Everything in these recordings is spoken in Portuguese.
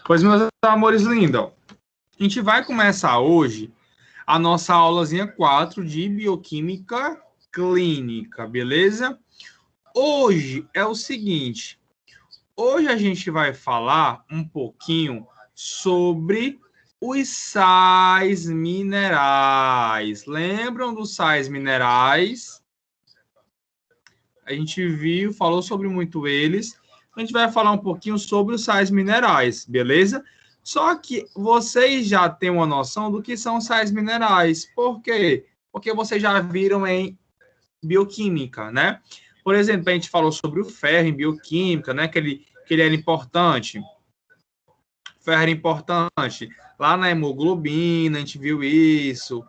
Pois, meus amores lindos, a gente vai começar hoje a nossa aulazinha 4 de bioquímica clínica, beleza? Hoje é o seguinte, hoje a gente vai falar um pouquinho sobre os sais minerais. Lembram dos sais minerais? A gente viu, falou sobre muito eles. A gente vai falar um pouquinho sobre os sais minerais, beleza? Só que vocês já têm uma noção do que são sais minerais. Por quê? Porque vocês já viram em bioquímica, né? Por exemplo, a gente falou sobre o ferro em bioquímica, né? Que ele era importante. O ferro era importante. Lá na hemoglobina, a gente viu isso.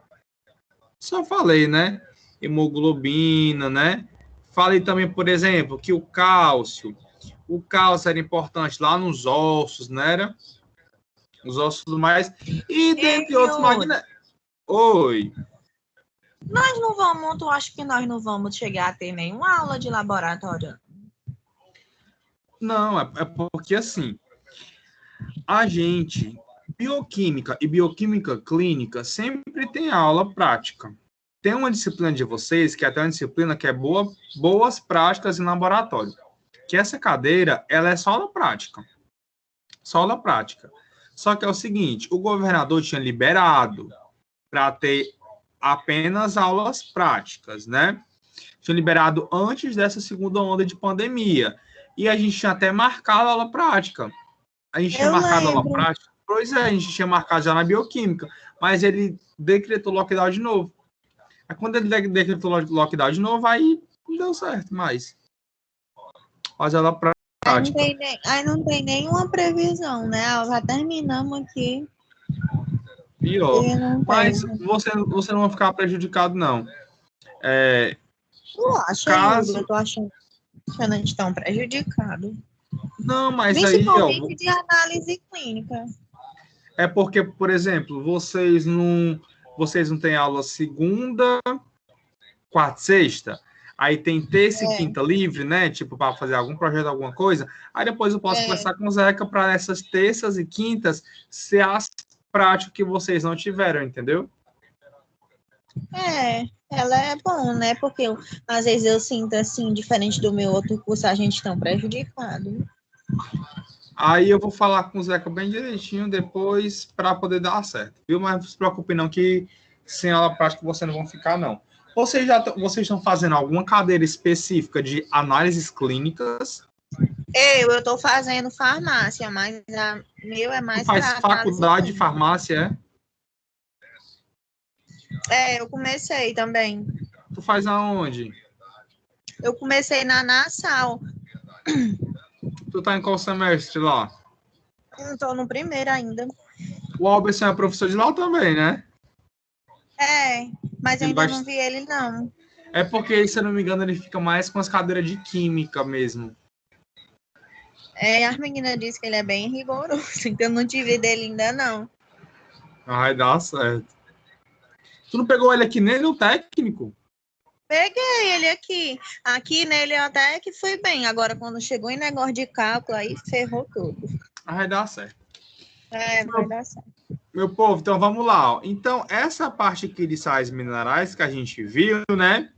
Só falei, né? Hemoglobina, né? Falei também, por exemplo, que o cálcio era importante lá nos ossos, não era? Os ossos mais. E dentre outros magnésios. Oi. Nós não vamos, tu acha que nós não vamos chegar a ter nenhuma aula de laboratório? Não, é porque assim, a gente, bioquímica e bioquímica clínica, sempre tem aula prática. Tem uma disciplina de vocês, que é até uma disciplina que é boas práticas em laboratório. Que essa cadeira, ela é só aula prática. Só aula prática. Só que é o seguinte, o governador tinha liberado para ter apenas aulas práticas, né? Tinha liberado antes dessa segunda onda de pandemia. E a gente tinha até marcado a aula prática. A gente tinha marcado a aula prática. Pois é, a gente tinha marcado já na bioquímica, mas ele decretou lockdown de novo. Aí quando ele decretou lockdown de novo, aí não deu certo mais. Mas ela prática. Aí não tem nenhuma previsão, né? Já terminamos aqui. Pior. Mas você não vai ficar prejudicado, não. Tu acha, caso... eu tô achando que a gente tão prejudicado. Não, mas principalmente aí, de análise clínica. É porque, por exemplo, vocês não têm aula segunda, quarta, sexta. Aí tem terça e quinta livre, né? Tipo, para fazer algum projeto, alguma coisa. Aí depois eu posso conversar com o Zeca para essas terças e quintas ser as práticas que vocês não tiveram, entendeu? Ela é bom, né? Porque às vezes eu sinto assim, diferente do meu outro curso, a gente tão prejudicado. Aí eu vou falar com o Zeca bem direitinho depois para poder dar certo, viu? Mas não se preocupe não que sem aula prática vocês não vão ficar, não. Vocês estão fazendo alguma cadeira específica de análises clínicas? Eu estou fazendo farmácia, mas a meu é mais para análise. Faculdade de farmácia, eu comecei também. Tu faz aonde? Eu comecei na Nassau. Tu tá em qual semestre lá? Não estou no primeiro ainda. O Alberson é professor de lá também, né? Mas eu ainda não vi ele, não. É porque, se eu não me engano, ele fica mais com as cadeiras de química mesmo. As meninas dizem que ele é bem rigoroso, então eu não tive dele ainda, não. Vai dar certo. Tu não pegou ele aqui nem no técnico? Peguei ele aqui. Aqui nele até que fui bem. Agora, quando chegou em negócio de cálculo, aí ferrou tudo. Vai dar certo. Vai dar certo. Meu povo, então vamos lá. Ó. Então, essa parte aqui de sais minerais que a gente viu, né?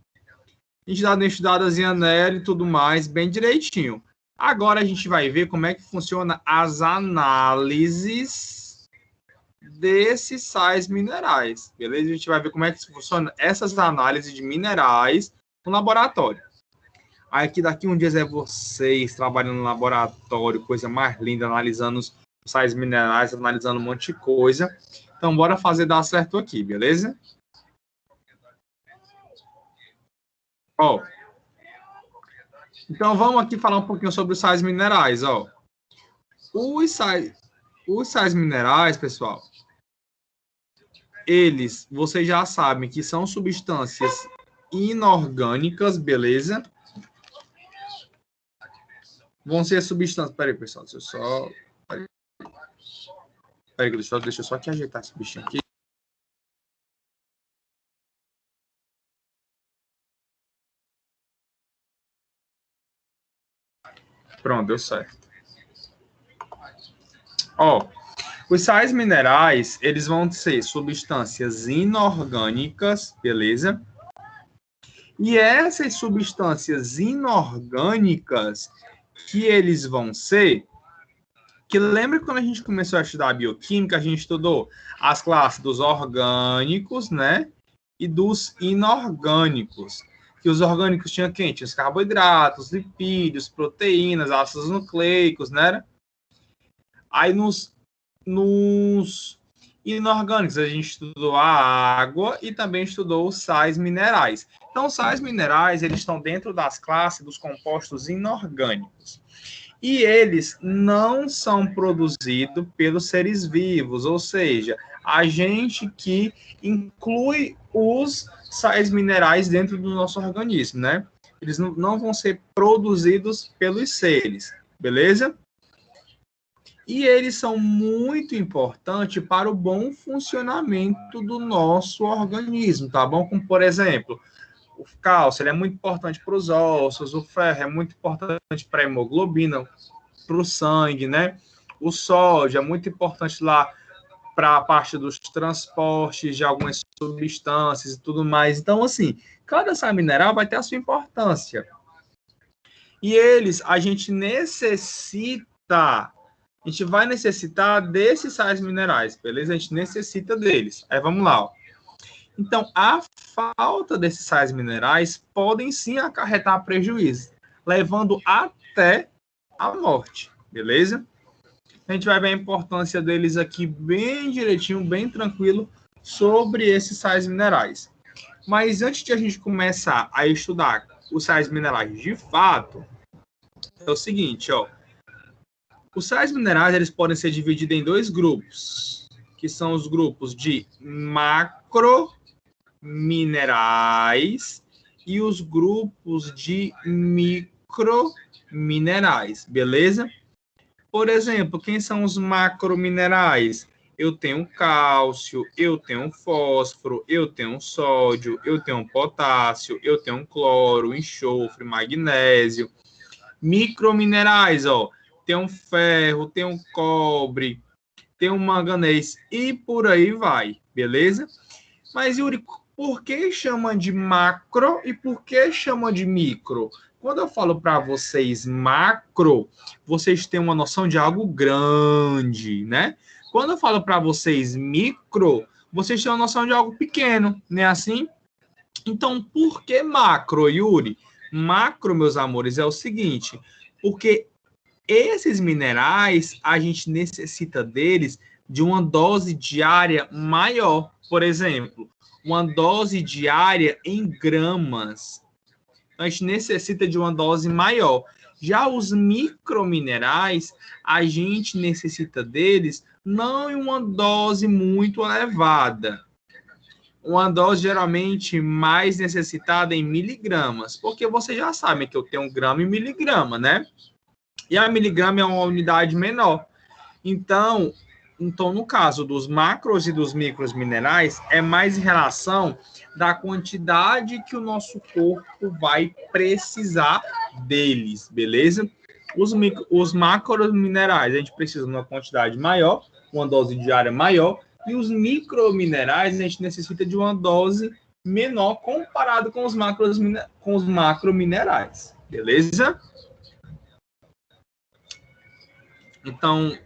A gente dá uma estudadazinha nela e tudo mais, bem direitinho. Agora a gente vai ver como é que funciona as análises desses sais minerais, beleza? A gente vai ver como é que funciona essas análises de minerais no laboratório. Aí que daqui um dia é vocês trabalhando no laboratório, coisa mais linda, analisando os sais minerais, analisando um monte de coisa. Então, bora fazer dar certo aqui, beleza? Ó. Então, vamos aqui falar um pouquinho sobre os sais minerais, ó. Os sais minerais, pessoal, vocês já sabem que são substâncias inorgânicas, beleza? Vão ser substâncias... Peraí, pessoal, deixa eu só... Peraí, deixa eu só aqui ajeitar esse bichinho aqui. Pronto, deu certo. Ó, os sais minerais, eles vão ser substâncias inorgânicas, beleza? E essas substâncias inorgânicas que eles vão ser, que lembra quando a gente começou a estudar a bioquímica, a gente estudou as classes dos orgânicos, né? E dos inorgânicos. Que os orgânicos tinham quem? Tinha os carboidratos, lipídios, proteínas, ácidos nucleicos, né? Aí nos inorgânicos a gente estudou a água e também estudou os sais minerais. Então, os sais minerais, eles estão dentro das classes dos compostos inorgânicos. E eles não são produzidos pelos seres vivos, ou seja, a gente que inclui os sais minerais dentro do nosso organismo, né? Eles não vão ser produzidos pelos seres, beleza? E eles são muito importantes para o bom funcionamento do nosso organismo, tá bom? Como, por exemplo, o cálcio ele é muito importante para os ossos, o ferro é muito importante para a hemoglobina, para o sangue, né? O sódio é muito importante lá para a parte dos transportes de algumas substâncias e tudo mais. Então, assim, cada sais mineral vai ter a sua importância. E eles, a gente vai necessitar desses sais minerais, beleza? A gente necessita deles. Aí vamos lá, ó. Então, a falta desses sais minerais podem sim acarretar prejuízo, levando até a morte, beleza? A gente vai ver a importância deles aqui bem direitinho, bem tranquilo, sobre esses sais minerais. Mas antes de a gente começar a estudar os sais minerais de fato, é o seguinte, ó. Os sais minerais eles podem ser divididos em dois grupos, que são os grupos de macrominerais e os grupos de microminerais, beleza? Por exemplo, quem são os macrominerais? Eu tenho cálcio, eu tenho fósforo, eu tenho sódio, eu tenho potássio, eu tenho cloro, enxofre, magnésio. Microminerais, ó, tem um ferro, tem um cobre, tem um manganês e por aí vai, beleza? Mas, Yuri, por que chama de macro e por que chama de micro? Quando eu falo para vocês macro, vocês têm uma noção de algo grande, né? Quando eu falo para vocês micro, vocês têm uma noção de algo pequeno, né? Assim? Então, por que macro, Yuri? Macro, meus amores, é o seguinte, porque esses minerais, a gente necessita deles de uma dose diária maior. Por exemplo, uma dose diária em gramas. Então, a gente necessita de uma dose maior. Já os microminerais, a gente necessita deles não em uma dose muito elevada. Uma dose geralmente mais necessitada em miligramas, porque vocês já sabem que eu tenho grama e miligrama, né? E a miligrama é uma unidade menor. Então, no caso dos macros e dos micros minerais, é mais em relação da quantidade que o nosso corpo vai precisar deles, beleza? Os macros minerais, a gente precisa de uma quantidade maior, uma dose diária maior, e os microminerais, a gente necessita de uma dose menor comparado com os macrominerais, beleza? Então,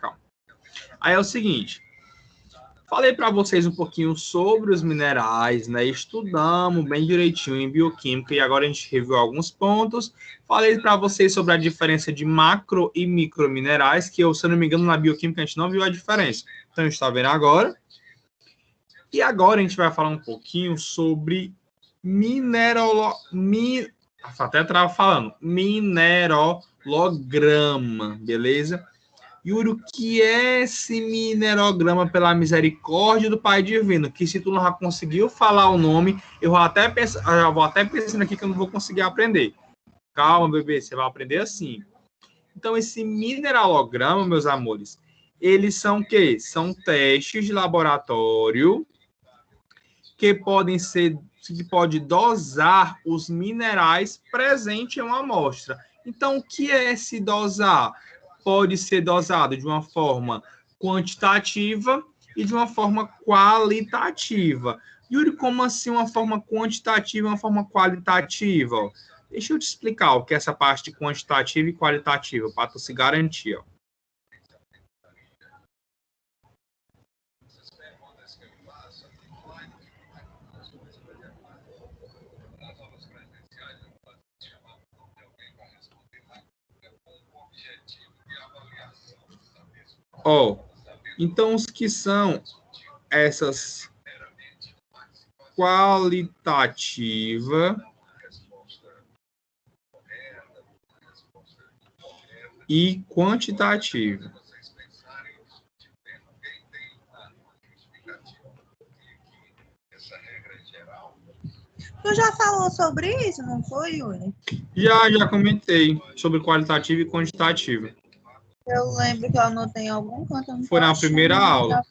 calma. Aí é o seguinte, falei para vocês um pouquinho sobre os minerais, né? Estudamos bem direitinho em bioquímica e agora a gente reviu alguns pontos. Falei para vocês sobre a diferença de macro e microminerais, que eu, se eu não me engano, na bioquímica a gente não viu a diferença. Então a gente está vendo agora. E agora a gente vai falar um pouquinho sobre até estava falando mineralograma, beleza? Yuri, o que é esse minerograma pela misericórdia do Pai Divino? Que se tu não já conseguiu falar o nome, eu vou até pensando aqui que eu não vou conseguir aprender. Calma, bebê, você vai aprender assim. Então, esse mineralograma, meus amores, eles são o quê? São testes de laboratório que pode dosar os minerais presentes em uma amostra. Então, o que é se dosar? Pode ser dosado de uma forma quantitativa e de uma forma qualitativa. Yuri, como assim uma forma quantitativa e uma forma qualitativa? Deixa eu te explicar o que é essa parte de quantitativa e qualitativa, para tu se garantir. Então, os que são essas qualitativa e quantitativa. Tu já falou sobre isso, não foi, Yuri? Já comentei sobre qualitativa e quantitativa. Eu lembro que eu anotei em algum canto. Foi na primeira aula.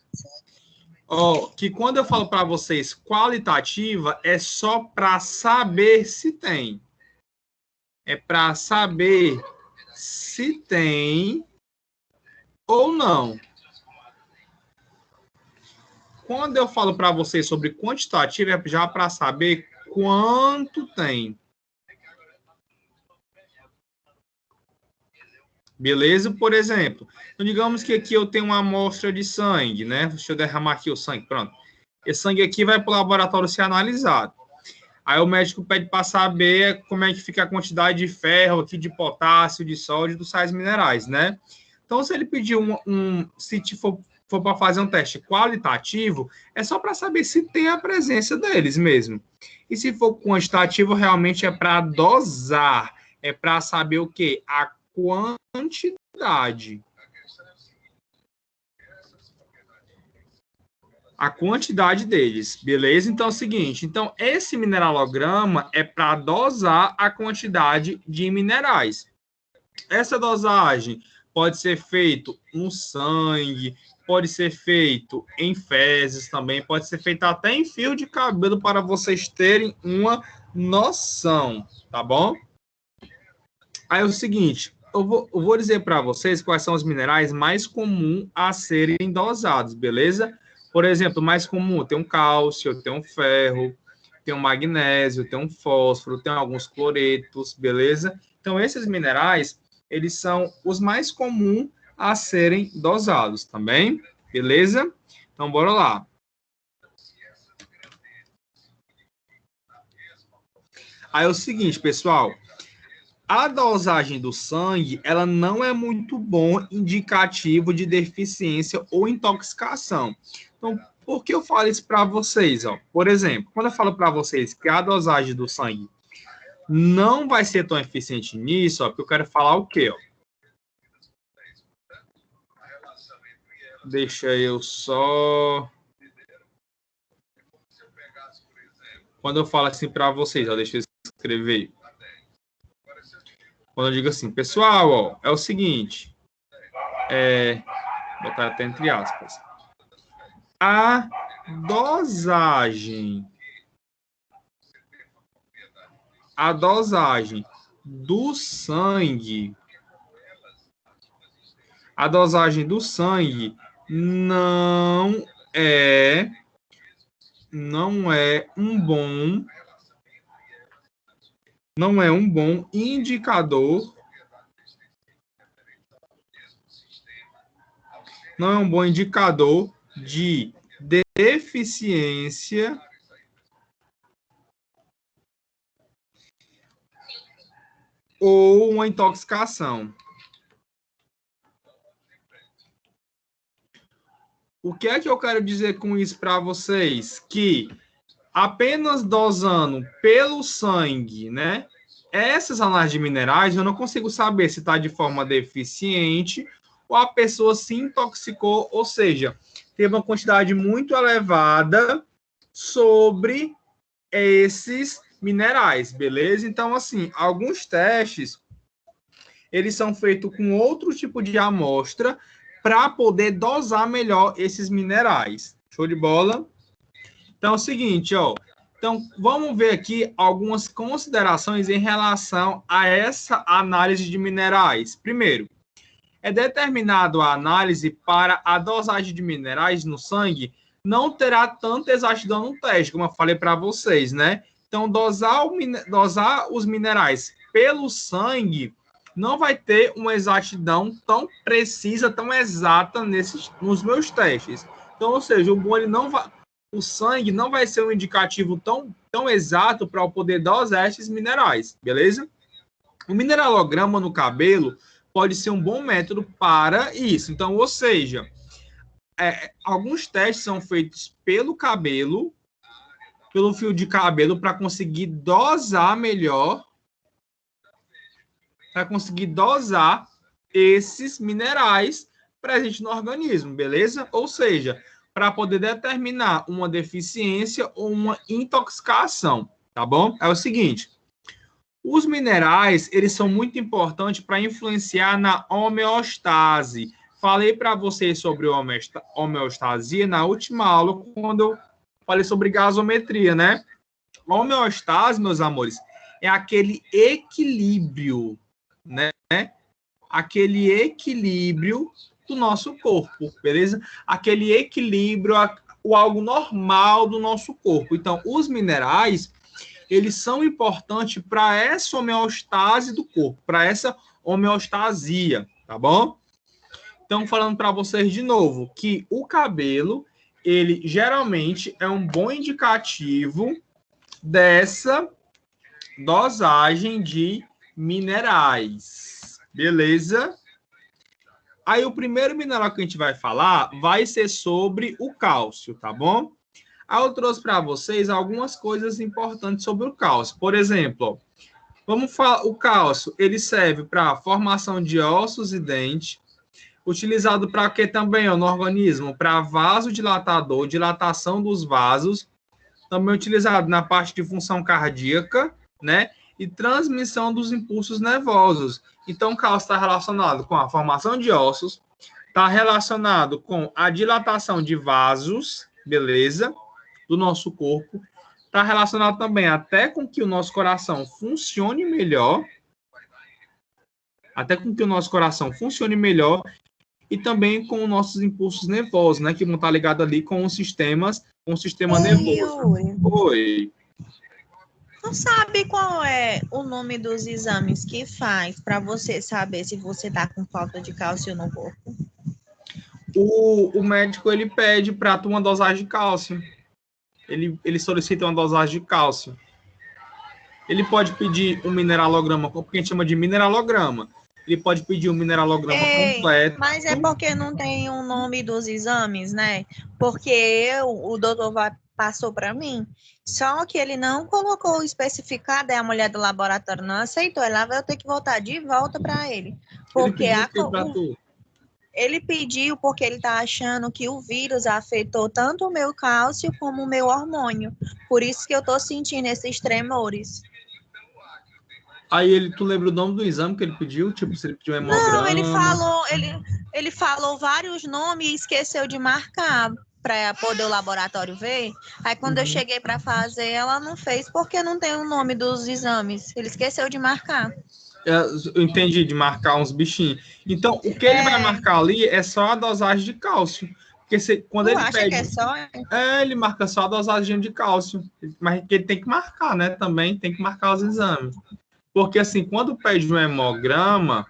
Que quando eu falo para vocês qualitativa, é só para saber se tem. É para saber se tem ou não. Quando eu falo para vocês sobre quantitativa, é já para saber quanto tem. Beleza? Por exemplo, então digamos que aqui eu tenho uma amostra de sangue, né? Deixa eu derramar aqui o sangue, pronto. Esse sangue aqui vai para o laboratório ser analisado. Aí o médico pede para saber como é que fica a quantidade de ferro aqui, de potássio, de sódio, dos sais minerais, né? Então, se ele pedir se for para fazer um teste qualitativo, é só para saber se tem a presença deles mesmo. E se for quantitativo, realmente é para dosar, é para saber o quê? A quantidade. A quantidade deles, beleza? Então é o seguinte, então esse mineralograma é para dosar a quantidade de minerais. Essa dosagem pode ser feito no sangue, pode ser feito em fezes também, pode ser feito até em fio de cabelo para vocês terem uma noção, tá bom? Aí é o seguinte, eu vou dizer para vocês quais são os minerais mais comuns a serem dosados, beleza? Por exemplo, mais comum, tem um cálcio, tem um ferro, tem um magnésio, tem um fósforo, tem alguns cloretos, beleza? Então, esses minerais, eles são os mais comuns a serem dosados, também, beleza? Então, bora lá. Aí é o seguinte, pessoal, a dosagem do sangue, ela não é muito bom indicativo de deficiência ou intoxicação. Então, por que eu falo isso para vocês? Por exemplo, quando eu falo para vocês que a dosagem do sangue não vai ser tão eficiente nisso, porque eu quero falar o quê? Deixa eu só... Quando eu falo assim para vocês, deixa eu escrever. Quando eu digo assim, pessoal, é o seguinte, botar até entre aspas, a dosagem do sangue, não é um bom indicador, de deficiência ou uma intoxicação. O que é que eu quero dizer com isso para vocês? Que apenas dosando pelo sangue, né? Essas análises de minerais, eu não consigo saber se está de forma deficiente ou a pessoa se intoxicou, ou seja, teve uma quantidade muito elevada sobre esses minerais, beleza? Então, assim, alguns testes, eles são feitos com outro tipo de amostra para poder dosar melhor esses minerais. Show de bola? Então, é o seguinte, Então, vamos ver aqui algumas considerações em relação a essa análise de minerais. Primeiro, é determinado a análise para a dosagem de minerais no sangue não terá tanta exatidão no teste, como eu falei para vocês, né? Então, dosar os minerais pelo sangue não vai ter uma exatidão tão precisa, tão exata nos meus testes. Então, ou seja, o sangue não vai ser um indicativo tão exato para eu poder dosar esses minerais, beleza? O mineralograma no cabelo pode ser um bom método para isso. Então, ou seja, alguns testes são feitos pelo cabelo, pelo fio de cabelo, para conseguir dosar melhor, para conseguir dosar esses minerais presentes no organismo, beleza? Ou seja, para poder determinar uma deficiência ou uma intoxicação, tá bom? É o seguinte, os minerais, eles são muito importantes para influenciar na homeostase. Falei para vocês sobre homeostasia na última aula, quando eu falei sobre gasometria, né? A homeostase, meus amores, é aquele equilíbrio, né? Aquele equilíbrio do nosso corpo, beleza? Aquele equilíbrio, o algo normal do nosso corpo. Então, os minerais, eles são importantes para essa homeostase do corpo, para essa homeostasia, tá bom? Então, falando para vocês de novo, que o cabelo, ele geralmente é um bom indicativo dessa dosagem de minerais, beleza? Aí, o primeiro mineral que a gente vai falar vai ser sobre o cálcio, tá bom? Aí eu trouxe para vocês algumas coisas importantes sobre o cálcio. Por exemplo, vamos falar, o cálcio, ele serve para formação de ossos e dentes, utilizado para quê também, no organismo? Para vasodilatador, dilatação dos vasos, também utilizado na parte de função cardíaca, né? E transmissão dos impulsos nervosos. Então, o cálcio está relacionado com a formação de ossos, está relacionado com a dilatação de vasos, beleza? Do nosso corpo, está relacionado também até com que o nosso coração funcione melhor, e também com os nossos impulsos nervosos, né, que vão estar ligados ali com o sistema nervoso. Yuri, Oi. tu sabe qual é o nome dos exames que faz para você saber se você tá com falta de cálcio no corpo? O médico, ele pede para tu uma dosagem de cálcio. Ele solicita uma dosagem de cálcio. Ele pode pedir um mineralograma, porque a gente chama de mineralograma. Ele pode pedir um mineralograma completo. Mas é porque não tem o nome dos exames, né? Porque o doutor passou para mim, só que ele não colocou especificado, a mulher do laboratório não aceitou, ela vai ter que voltar de volta para ele. Porque ele pediu porque ele está achando que o vírus afetou tanto o meu cálcio como o meu hormônio. Por isso que eu estou sentindo esses tremores. Aí tu lembra o nome do exame que ele pediu? Tipo, se ele pediu um hemograma? Não, ele falou vários nomes e esqueceu de marcar para poder o laboratório ver. Aí quando eu cheguei para fazer, ela não fez porque não tem o nome dos exames. Ele esqueceu de marcar. Eu entendi, de marcar uns bichinhos. Então, o que ele vai marcar ali é só a dosagem de cálcio. Porque quando ele pede... que é só? ele marca só a dosagem de cálcio. Mas ele tem que marcar, né? Também tem que marcar os exames. Porque, assim, quando pede um hemograma,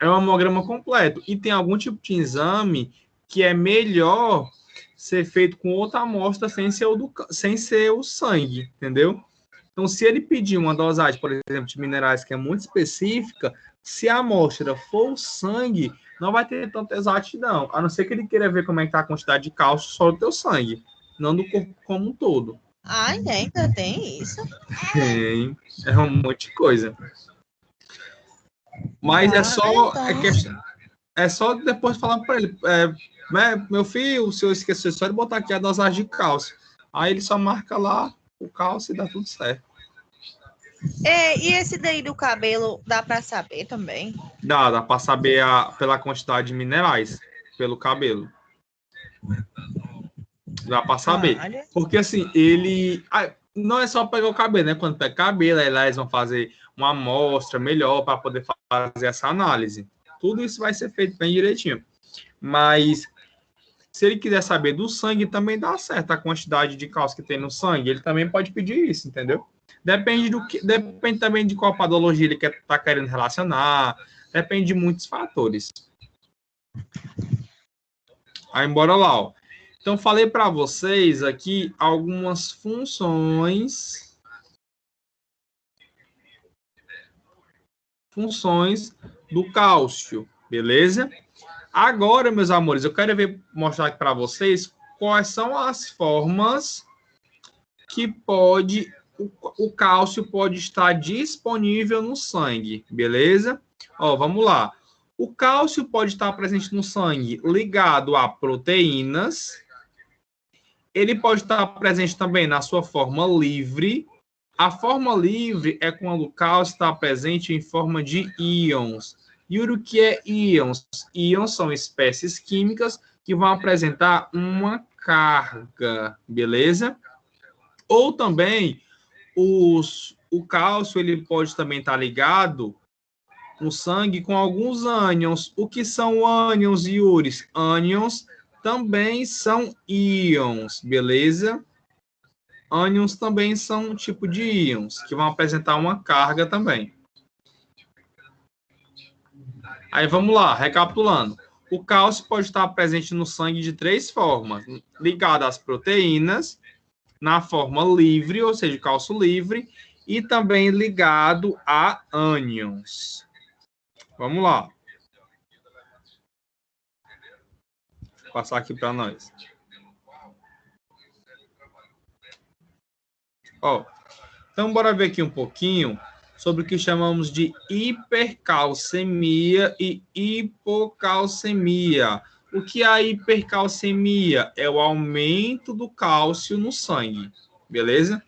é um hemograma completo. E tem algum tipo de exame que é melhor ser feito com outra amostra sem ser o sangue, entendeu? Então, se ele pedir uma dosagem, por exemplo, de minerais que é muito específica, se a amostra for o sangue, não vai ter tanta exatidão. A não ser que ele queira ver como é que está a quantidade de cálcio só do teu sangue, não do corpo como um todo. Ainda tem isso? Tem. É um monte de coisa. Mas é só depois falar para ele, meu filho, o senhor esqueceu só de botar aqui a dosagem de cálcio. Aí ele só marca lá o cálcio e dá tudo certo. E esse daí do cabelo, dá para saber também? Dá para saber pela quantidade de minerais, pelo cabelo. Dá para saber. Porque assim, não é só pegar o cabelo, né? Quando pega cabelo, aí lá eles vão fazer uma amostra melhor para poder fazer essa análise. Tudo isso vai ser feito bem direitinho. Mas se ele quiser saber do sangue, também dá certo a quantidade de cálcio que tem no sangue. Ele também pode pedir isso, entendeu? Depende também de qual patologia ele está querendo relacionar. Depende de muitos fatores. Aí, bora lá, ó. Então, falei para vocês aqui algumas funções do cálcio, beleza? Agora, meus amores, eu quero mostrar aqui para vocês quais são as formas que o cálcio pode estar disponível no sangue, beleza? Ó, vamos lá. O cálcio pode estar presente no sangue ligado a proteínas. Ele pode estar presente também na sua forma livre. A forma livre é quando o cálcio está presente em forma de íons. E o que é íons? Íons são espécies químicas que vão apresentar uma carga, beleza? Ou também, o cálcio ele pode também estar ligado no sangue com alguns ânions. O que são ânions, Yuris? Ânions também são íons, beleza? Ânions também são um tipo de íons, que vão apresentar uma carga também. Aí vamos lá, recapitulando. O cálcio pode estar presente no sangue de 3 formas. Ligado às proteínas, na forma livre, ou seja, cálcio livre, e também ligado a ânions. Vamos lá. Vou passar aqui para nós. Ó, então, bora ver aqui um pouquinho sobre o que chamamos de hipercalcemia e hipocalcemia. O que é a hipercalcemia? É o aumento do cálcio no sangue, beleza?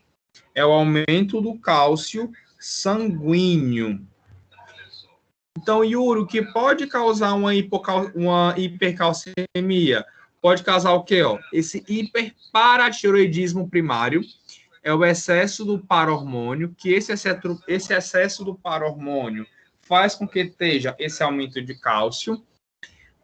É o aumento do cálcio sanguíneo. Então, Yuri, o que pode causar uma hipercalcemia? Pode causar o quê? Ó? Esse hiperparatiroidismo primário, é o excesso do parahormônio, que esse excesso do parahormônio faz com que esteja esse aumento de cálcio.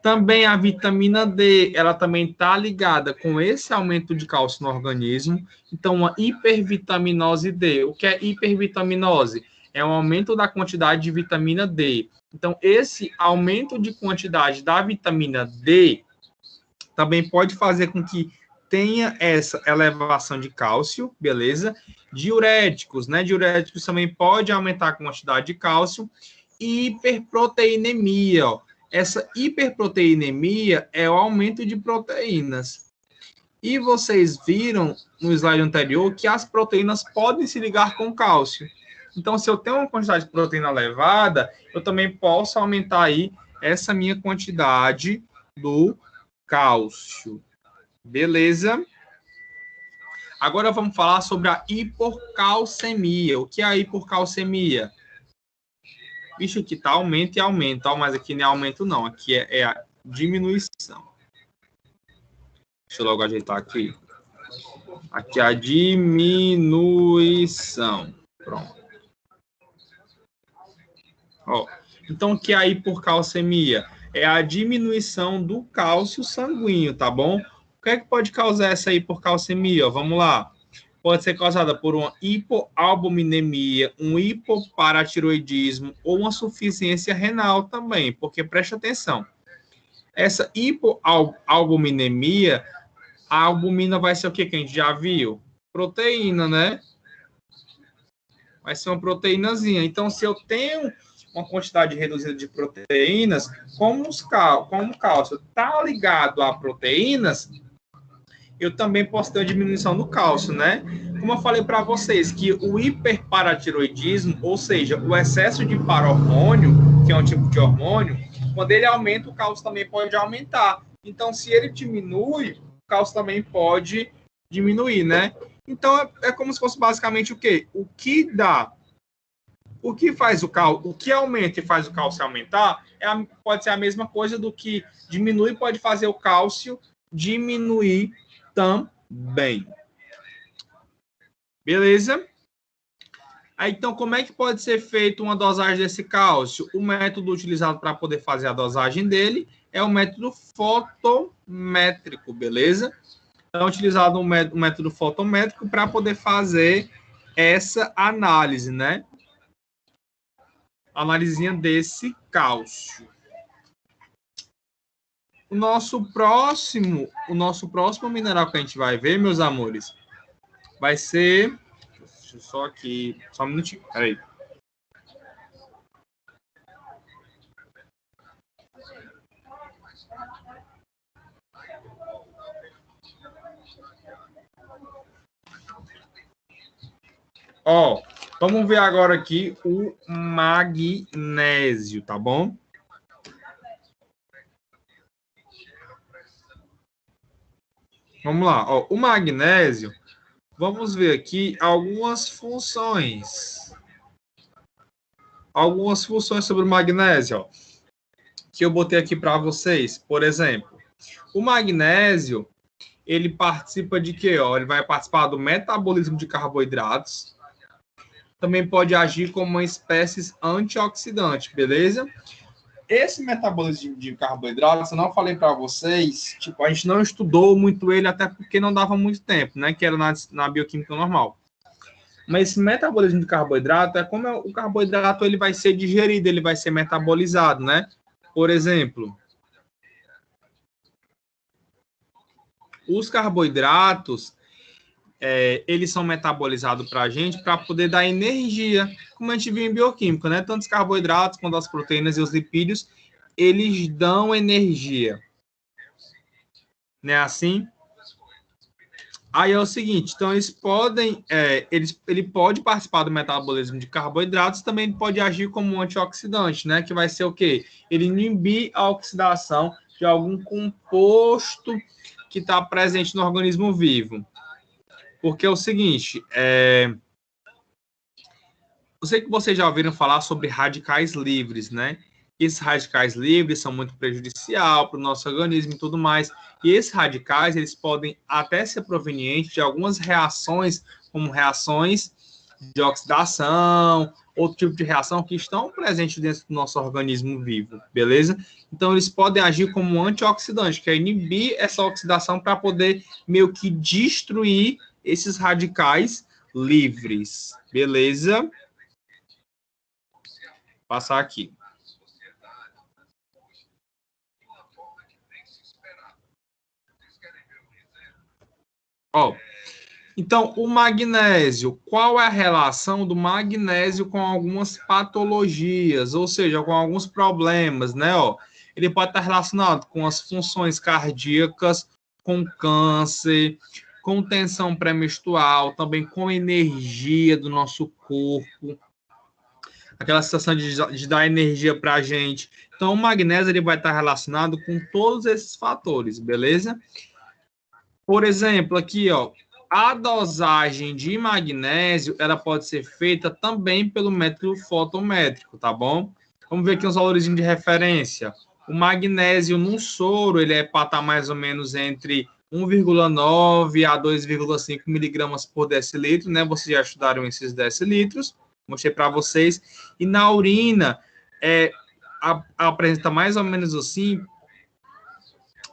Também a vitamina D, ela também está ligada com esse aumento de cálcio no organismo. Então, uma hipervitaminose D. O que é hipervitaminose? É um aumento da quantidade de vitamina D. Então, esse aumento de quantidade da vitamina D também pode fazer com que tenha essa elevação de cálcio, beleza? Diuréticos, né? Diuréticos também pode aumentar a quantidade de cálcio. E hiperproteinemia, ó. Essa hiperproteinemia é o aumento de proteínas. E vocês viram no slide anterior que as proteínas podem se ligar com cálcio. Então, se eu tenho uma quantidade de proteína elevada, eu também posso aumentar aí essa minha quantidade do cálcio. Beleza? Agora vamos falar sobre a hipocalcemia. O que é a hipocalcemia? Bicho, aqui tá aumento e aumento, ó, mas aqui não é aumento não, aqui é a diminuição. Deixa eu logo ajeitar aqui. Aqui é a diminuição. Pronto. Ó, então, o que é a hipercalcemia? É a diminuição do cálcio sanguíneo, tá bom? O que é que pode causar essa hipercalcemia? Ó, vamos lá. Pode ser causada por uma hipoalbuminemia, um hipoparatiroidismo ou uma insuficiência renal também, porque presta atenção. Essa hipoalbuminemia, a albumina vai ser o que a gente já viu? Proteína, né? Vai ser uma proteínazinha. Então, se eu tenho uma quantidade reduzida de proteínas, como o cálcio está ligado a proteínas, eu também posso ter uma diminuição do cálcio, né? Como eu falei para vocês, que o hiperparatiroidismo, ou seja, o excesso de parahormônio, que é um tipo de hormônio, quando ele aumenta, o cálcio também pode aumentar. Então, se ele diminui, o cálcio também pode diminuir, né? Então, é como se fosse basicamente o quê? O que faz o cálcio, o que aumenta e faz o cálcio aumentar, pode ser a mesma coisa do que diminui, pode fazer o cálcio diminuir também. Beleza? Aí, então, como é que pode ser feita uma dosagem desse cálcio? O método utilizado para poder fazer a dosagem dele é o método fotométrico, beleza? Então, é utilizado um método fotométrico para poder fazer essa análise, né? Analisinha desse cálcio. O nosso próximo mineral que a gente vai ver, meus amores, vai ser... Deixa eu só aqui, só um minutinho, peraí. Ó, vamos ver agora aqui o magnésio, tá bom? Vamos lá, ó, o magnésio, vamos ver aqui algumas funções. Algumas funções sobre o magnésio, ó, que eu botei aqui para vocês. Por exemplo, o magnésio, ele participa de quê? Ó? Ele vai participar do metabolismo de carboidratos. Também pode agir como uma espécie antioxidante, beleza? Esse metabolismo de carboidratos, eu não falei para vocês, tipo, a gente não estudou muito ele, até porque não dava muito tempo, né? Que era na bioquímica normal. Mas esse metabolismo de carboidrato é como o carboidrato ele vai ser digerido, ele vai ser metabolizado, né? Por exemplo, os carboidratos, eles são metabolizados para a gente para poder dar energia, como a gente viu em bioquímica, né? Tanto os carboidratos quanto as proteínas e os lipídios, eles dão energia. Não é assim? Aí é o seguinte, então eles podem, ele pode participar do metabolismo de carboidratos, também pode agir como um antioxidante, né? Que vai ser o quê? Ele inibir a oxidação de algum composto que está presente no organismo vivo. Porque é o seguinte, eu sei que vocês já ouviram falar sobre radicais livres, né? Esses radicais livres são muito prejudiciais para o nosso organismo e tudo mais. E esses radicais, eles podem até ser provenientes de algumas reações, como reações de oxidação, outro tipo de reação que estão presentes dentro do nosso organismo vivo, beleza? Então, eles podem agir como um antioxidante, que é inibir essa oxidação para poder meio que destruir esses radicais livres, beleza? Passar aqui. Ó, então, o magnésio, qual é a relação do magnésio com algumas patologias, ou seja, com alguns problemas, né? Ó, ele pode estar relacionado com as funções cardíacas, com câncer, com tensão pré-menstrual, também com energia do nosso corpo, aquela sensação de dar energia para a gente. Então, o magnésio ele vai estar relacionado com todos esses fatores, beleza? Por exemplo, aqui, ó, a dosagem de magnésio, ela pode ser feita também pelo método fotométrico, tá bom? Vamos ver aqui uns valores de referência. O magnésio no soro, ele para estar mais ou menos entre 1,9 a 2,5 miligramas por decilitro, né? Vocês já estudaram esses decilitros, mostrei para vocês. E na urina, apresenta mais ou menos assim,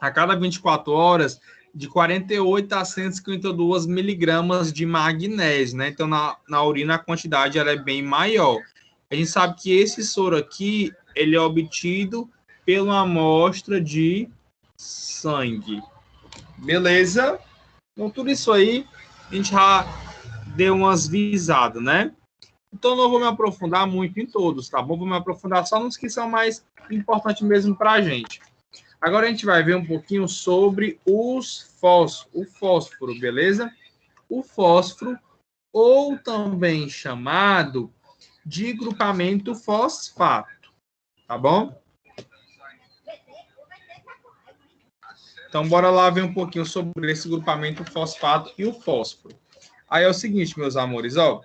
a cada 24 horas, de 48 a 152 miligramas de magnésio, né? Então, na urina, a quantidade ela é bem maior. A gente sabe que esse soro aqui, ele é obtido pela amostra de sangue. Beleza? Então, tudo isso aí, a gente já deu umas visadas, né? Então, não vou me aprofundar muito em todos, tá bom? Vou me aprofundar só nos que são mais importantes mesmo para a gente. Agora a gente vai ver um pouquinho sobre o fósforo, beleza? O fósforo, ou também chamado de grupamento fosfato, tá bom? Então, bora lá ver um pouquinho sobre esse grupamento fosfato e o fósforo. Aí é o seguinte, meus amores, ó.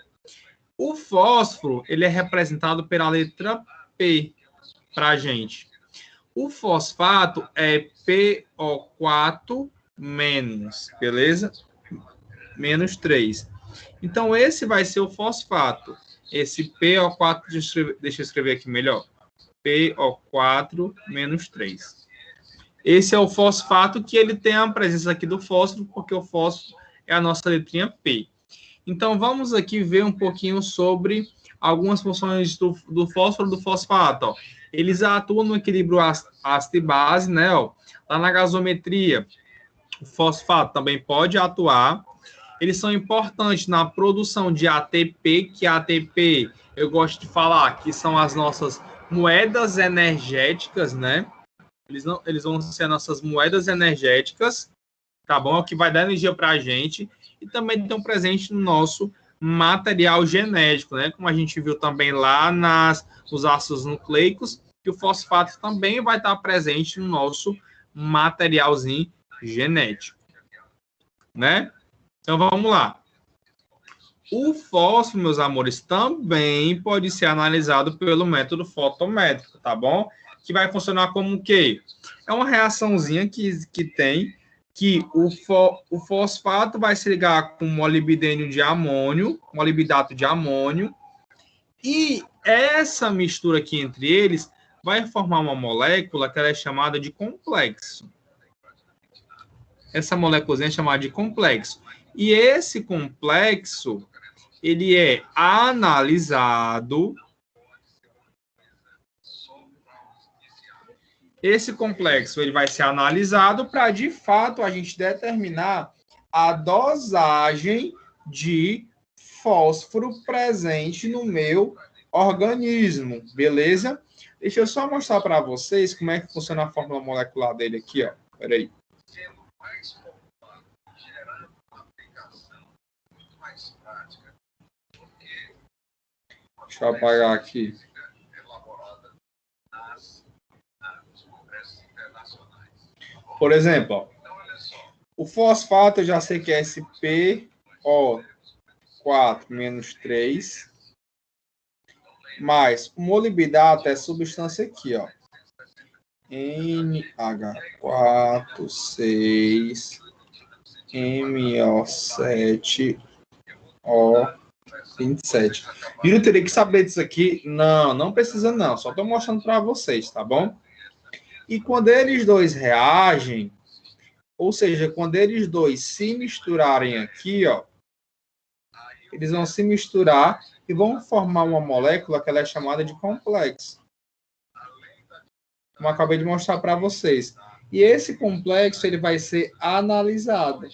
O fósforo, ele é representado pela letra P pra gente. O fosfato é PO4-, beleza? -3. Então, esse vai ser o fosfato. Esse PO4, deixa eu escrever aqui melhor. PO4 menos 3. Esse é o fosfato que ele tem a presença aqui do fósforo, porque o fósforo é a nossa letrinha P. Então, vamos aqui ver um pouquinho sobre algumas funções do fósforo e do fosfato. Ó. Eles atuam no equilíbrio ácido e base, né? Ó. Lá na gasometria, o fosfato também pode atuar. Eles são importantes na produção de ATP, que ATP, eu gosto de falar, que são as nossas moedas energéticas, né? Eles vão ser nossas moedas energéticas, tá bom? É o que vai dar energia para a gente. E também estão presentes no nosso material genético, né? Como a gente viu também lá nos ácidos nucleicos, que o fosfato também vai estar presente no nosso materialzinho genético, né? Então, vamos lá. O fósforo, meus amores, também pode ser analisado pelo método fotométrico, tá bom? Que vai funcionar como o quê? É uma reaçãozinha que tem que o fosfato vai se ligar com molibdênio de amônio, molibdato de amônio, e essa mistura aqui entre eles vai formar uma molécula que ela é chamada de complexo. Essa moléculazinha é chamada de complexo. E esse complexo, ele é analisado. Esse complexo ele vai ser analisado para, de fato, a gente determinar a dosagem de fósforo presente no meu organismo, beleza? Deixa eu só mostrar para vocês como é que funciona a fórmula molecular dele aqui, ó. Peraí. Deixa eu apagar aqui. Por exemplo, ó, o fosfato eu já sei que é esse PO4 menos 3, mais o molibdato é essa substância aqui, ó. NH4, 6, MO7, O27. E eu teria que saber disso aqui? Não, não precisa não. Só estou mostrando para vocês, tá bom? E quando eles dois reagem, ou seja, quando eles dois se misturarem aqui, ó, eles vão se misturar e vão formar uma molécula que ela é chamada de complexo. Como eu acabei de mostrar para vocês. E esse complexo ele vai ser analisado.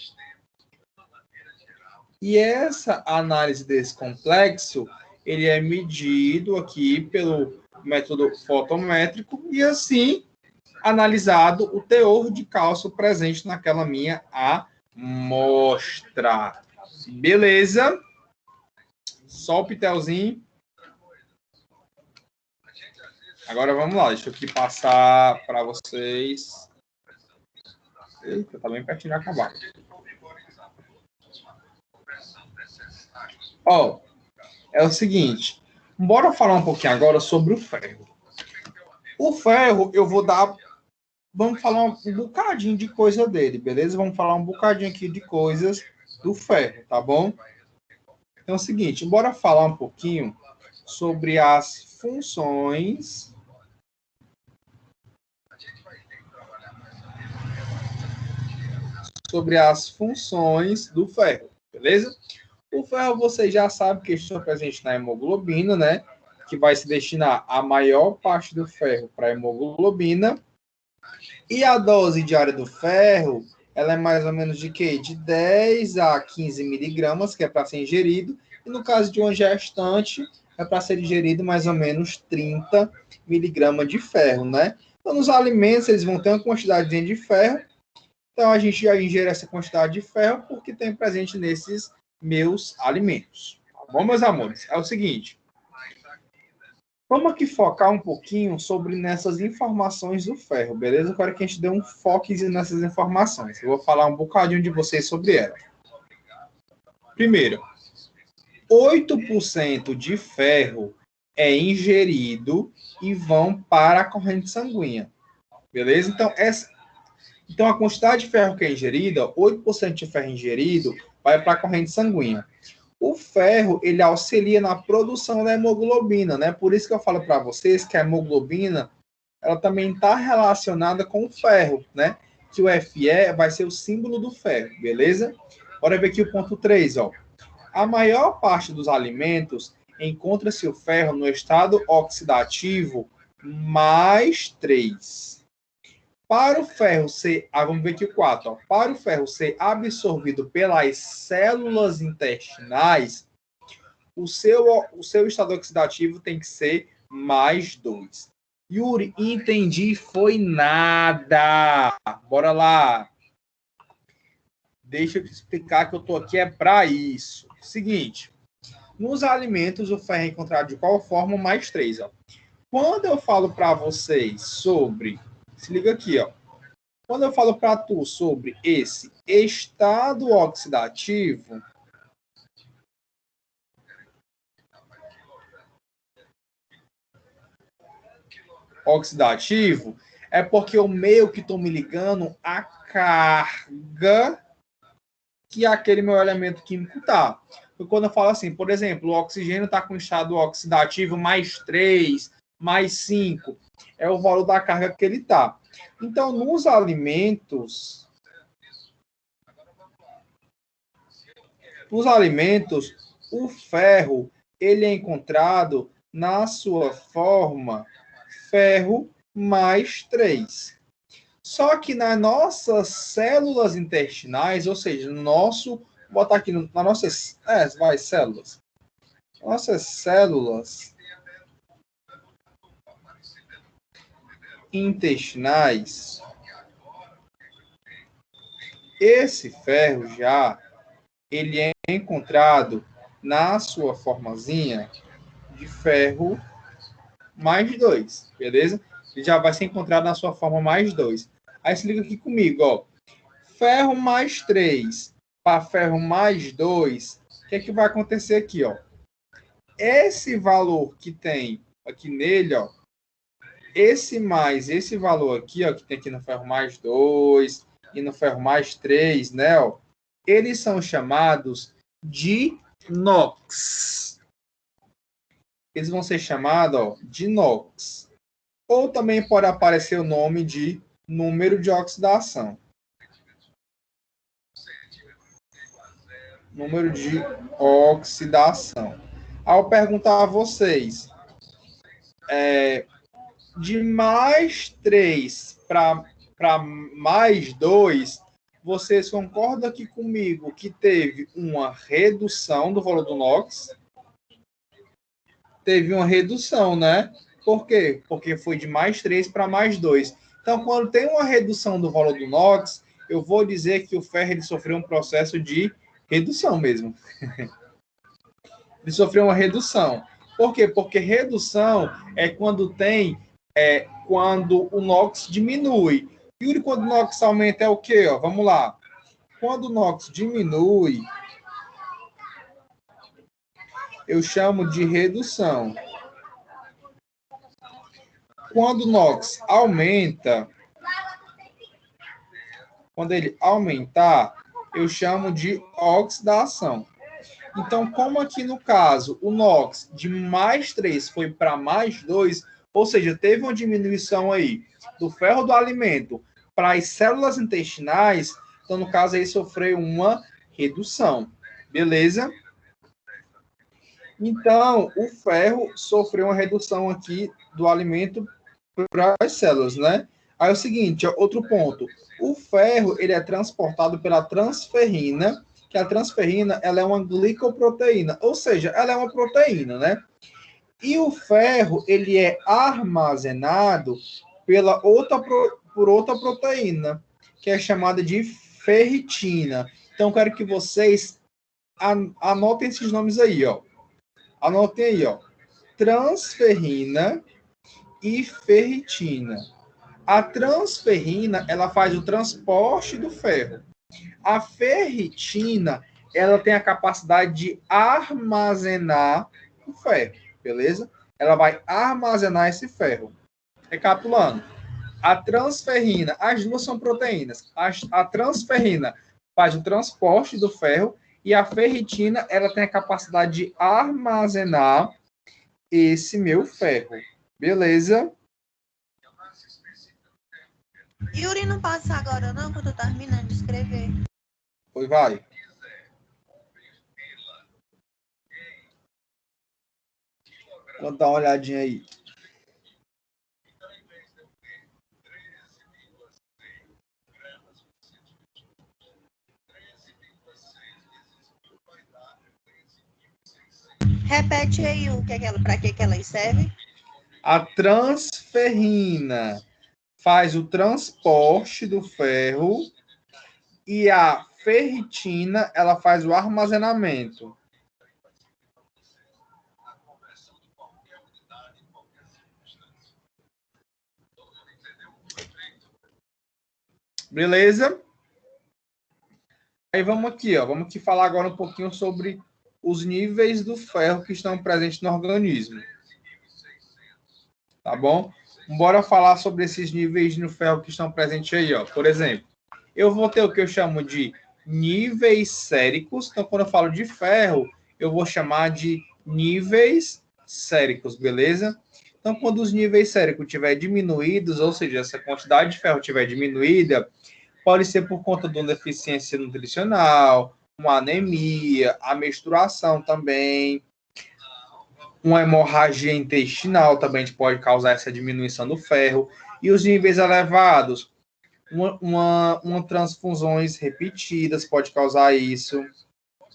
E essa análise desse complexo, ele é medido aqui pelo método fotométrico e assim analisado o teor de cálcio presente naquela minha amostra. Beleza? Só o pitelzinho. Agora vamos lá, deixa eu aqui passar para vocês. Eita, tá bem pertinho de acabar. Ó, é o seguinte, bora falar um pouquinho agora sobre o ferro. O ferro, eu vou dar... Vamos falar um bocadinho de coisa dele, beleza? Vamos falar um bocadinho aqui de coisas do ferro, tá bom? Então é o seguinte, bora falar um pouquinho sobre as funções... Sobre as funções do ferro, beleza? O ferro, você já sabe que está presente na hemoglobina, né? Que vai se destinar a maior parte do ferro para a hemoglobina. E a dose diária do ferro, ela é mais ou menos de quê? De 10 a 15 miligramas, que é para ser ingerido. E no caso de uma gestante, é para ser ingerido mais ou menos 30 miligramas de ferro, né? Então, nos alimentos, eles vão ter uma quantidade de ferro. Então, a gente já ingere essa quantidade de ferro porque tem presente nesses meus alimentos. Tá bom, meus amores? É o seguinte. Vamos aqui focar um pouquinho sobre nessas informações do ferro, beleza? Eu quero que a gente dê um foquezinho nessas informações. Eu vou falar um bocadinho de vocês sobre elas. Primeiro, 8% de ferro é ingerido e vão para a corrente sanguínea. Beleza? Então, a quantidade de ferro que é ingerida, 8% de ferro ingerido, vai para a corrente sanguínea. O ferro, ele auxilia na produção da hemoglobina, né? Por isso que eu falo para vocês que a hemoglobina, ela também está relacionada com o ferro, né? Que o Fe vai ser o símbolo do ferro, beleza? Bora ver aqui o ponto 3, ó. A maior parte dos alimentos encontra-se o ferro no estado oxidativo mais 3. Para o ferro ser, vamos ver aqui o 4, ó. Para o ferro ser absorvido pelas células intestinais, o seu estado oxidativo tem que ser mais 2. Yuri, entendi, foi nada. Bora lá. Deixa eu te explicar que eu tô aqui para isso. Seguinte, nos alimentos o ferro é encontrado de qual forma? Mais 3, ó. Quando eu falo para vocês sobre, se liga aqui, ó. Quando eu falo para tu sobre esse estado oxidativo, é porque eu meio que estou me ligando à carga que aquele meu elemento químico tá. Quando eu falo assim, por exemplo, o oxigênio está com estado oxidativo mais 3, mais 5, é o valor da carga que ele está. Então, nos alimentos, o ferro ele é encontrado na sua forma ferro mais 3. Só que nas nossas células intestinais, ou seja, no nosso, vou botar aqui nas nossas, células. Nossas células intestinais, esse ferro já, ele é encontrado na sua formazinha de ferro mais 2, beleza? Ele já vai ser encontrado na sua forma mais 2. Aí se liga aqui comigo, ó. Ferro mais 3 para ferro mais 2, o que é que vai acontecer aqui, ó? Esse valor que tem aqui nele, ó, esse mais esse valor aqui, ó, que tem aqui no ferro mais 2 e no ferro mais 3, né, ó, eles são chamados de NOx. Eles vão ser chamados, ó, de NOx. Ou também pode aparecer o nome de número de oxidação. Número de oxidação. Ao perguntar a vocês, de mais 3 para mais 2, vocês concordam aqui comigo que teve uma redução do valor do NOx? Teve uma redução, né? Por quê? Porque foi de mais 3 para mais 2. Então, quando tem uma redução do valor do NOx, eu vou dizer que o ferro ele sofreu um processo de redução mesmo. Ele sofreu uma redução. Por quê? Porque redução é quando tem, quando o NOx diminui. E quando o NOx aumenta é o quê? Ó, vamos lá. Quando o NOx diminui, eu chamo de redução. Quando o NOx aumenta, quando ele aumentar, eu chamo de oxidação. Então, como aqui no caso, o NOx de mais 3 foi para mais 2, ou seja, teve uma diminuição aí do ferro do alimento para as células intestinais, então, no caso, aí sofreu uma redução. Beleza? Então, o ferro sofreu uma redução aqui do alimento para as células, né? Aí é o seguinte, outro ponto. O ferro, ele é transportado pela transferrina, que a transferrina, ela é uma glicoproteína, ou seja, ela é uma proteína, né? E o ferro, ele é armazenado por outra proteína, que é chamada de ferritina. Então, quero que vocês anotem esses nomes aí, ó. Anotem aí, ó. Transferrina e ferritina. A transferrina, ela faz o transporte do ferro. A ferritina, ela tem a capacidade de armazenar o ferro, beleza? Ela vai armazenar esse ferro. Recapitulando, a transferrina, as duas são proteínas. A transferrina faz o transporte do ferro E a ferritina, ela tem a capacidade de armazenar esse meu ferro. Beleza? Yuri, não passa agora não, que eu tô terminando de escrever. Pois vai. Vou dar uma olhadinha aí. Repete aí o que é que ela, para que ela serve. A transferrina faz o transporte do ferro e a ferritina, ela faz o armazenamento. Beleza? Aí vamos aqui, ó. Vamos aqui falar agora um pouquinho sobre os níveis do ferro que estão presentes no organismo. Tá bom? Bora falar sobre esses níveis no ferro que estão presentes aí, ó. Por exemplo, eu vou ter o que eu chamo de níveis séricos. Então, quando eu falo de ferro, eu vou chamar de níveis séricos, beleza? Então, quando os níveis séricos estiverem diminuídos, ou seja, essa quantidade de ferro estiver diminuída, pode ser por conta de uma deficiência nutricional, uma anemia, a menstruação também, uma hemorragia intestinal também pode causar essa diminuição do ferro. E os níveis elevados, uma transfusões repetidas pode causar isso,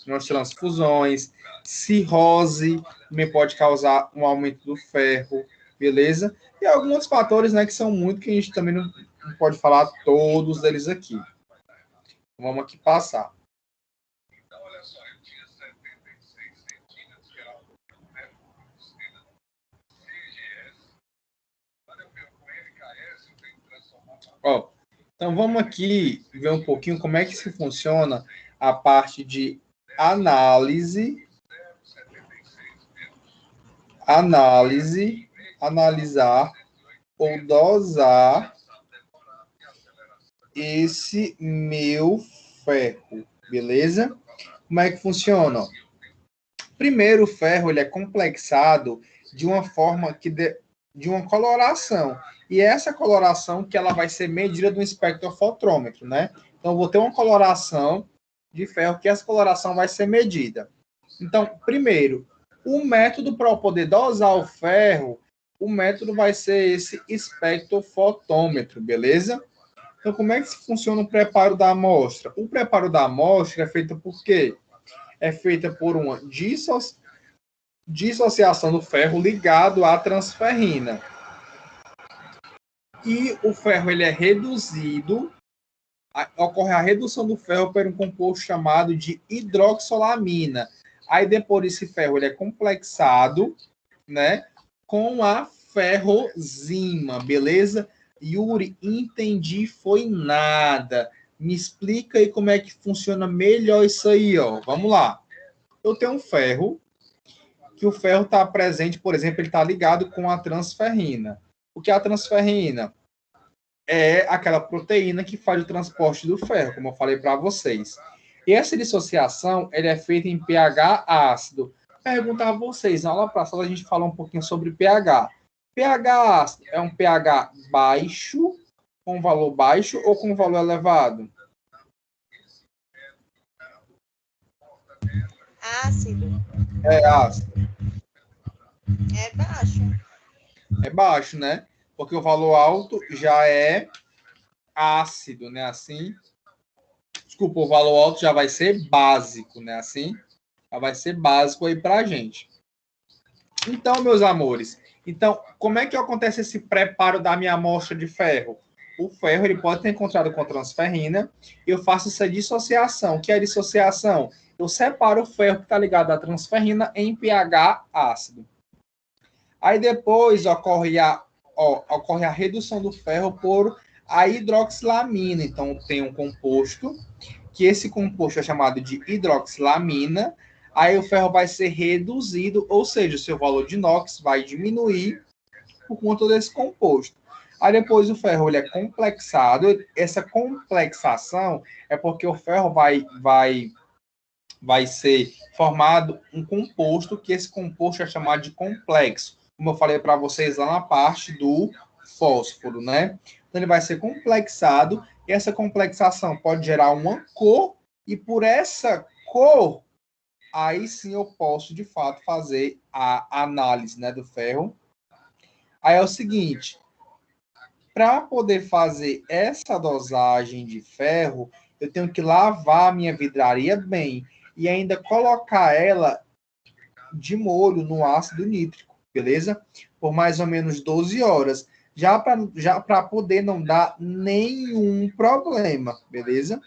umas transfusões, cirrose também pode causar um aumento do ferro, beleza? E alguns fatores, né, que são muito que a gente também não pode falar todos deles aqui. Vamos aqui passar. Ó, então vamos aqui ver um pouquinho como é que se funciona a parte de analisar ou dosar esse meu ferro, beleza? Como é que funciona? Primeiro, o ferro ele é complexado de uma forma de uma coloração. E essa coloração que ela vai ser medida do espectrofotrômetro, né? Então, eu vou ter uma coloração de ferro que essa coloração vai ser medida. Então, primeiro, o método para eu poder dosar o ferro, o método vai ser esse espectrofotômetro, beleza? Então, como é que funciona o preparo da amostra? O preparo da amostra é feito por quê? É feita por uma dissociação do ferro ligado à transferrina. E o ferro ele é reduzido, ocorre a redução do ferro por um composto chamado de hidroxilamina. Aí depois esse ferro ele é complexado, né, com a ferrozima, beleza? Yuri, entendi, foi nada. Me explica aí como é que funciona melhor isso aí, ó. Vamos lá. Eu tenho um ferro, que o ferro está presente, por exemplo, ele está ligado com a transferrina. O que é a transferrina? É aquela proteína que faz o transporte do ferro, como eu falei para vocês. E essa dissociação ela é feita em pH ácido. Perguntar a vocês, na aula passada a gente falou um pouquinho sobre pH. pH ácido é um pH baixo, com valor baixo ou com valor elevado? Ácido. É ácido. É baixo. É baixo, né? Porque o valor alto já é ácido, né? Assim. Desculpa, o valor alto já vai ser básico, né? Assim. Já vai ser básico aí pra gente. Então, meus amores, então, como é que acontece esse preparo da minha amostra de ferro? O ferro ele pode ter encontrado com transferrina, eu faço essa dissociação. O que é dissociação? Eu separo o ferro que está ligado à transferrina em pH ácido. Aí depois ocorre a redução do ferro por a hidroxilamina. Então, tem um composto, que esse composto é chamado de hidroxilamina. Aí o ferro vai ser reduzido, ou seja, o seu valor de NOx vai diminuir por conta desse composto. Aí depois o ferro ele é complexado. Essa complexação é porque o ferro vai vai ser formado um composto, que esse composto é chamado de complexo, como eu falei para vocês lá na parte do fósforo, né? Então, ele vai ser complexado, e essa complexação pode gerar uma cor, e por essa cor, aí sim eu posso, de fato, fazer a análise, né, do ferro. Aí é o seguinte, para poder fazer essa dosagem de ferro, eu tenho que lavar a minha vidraria bem e ainda colocar ela de molho no ácido nítrico, beleza? Por mais ou menos 12 horas, já para poder não dar nenhum problema, beleza?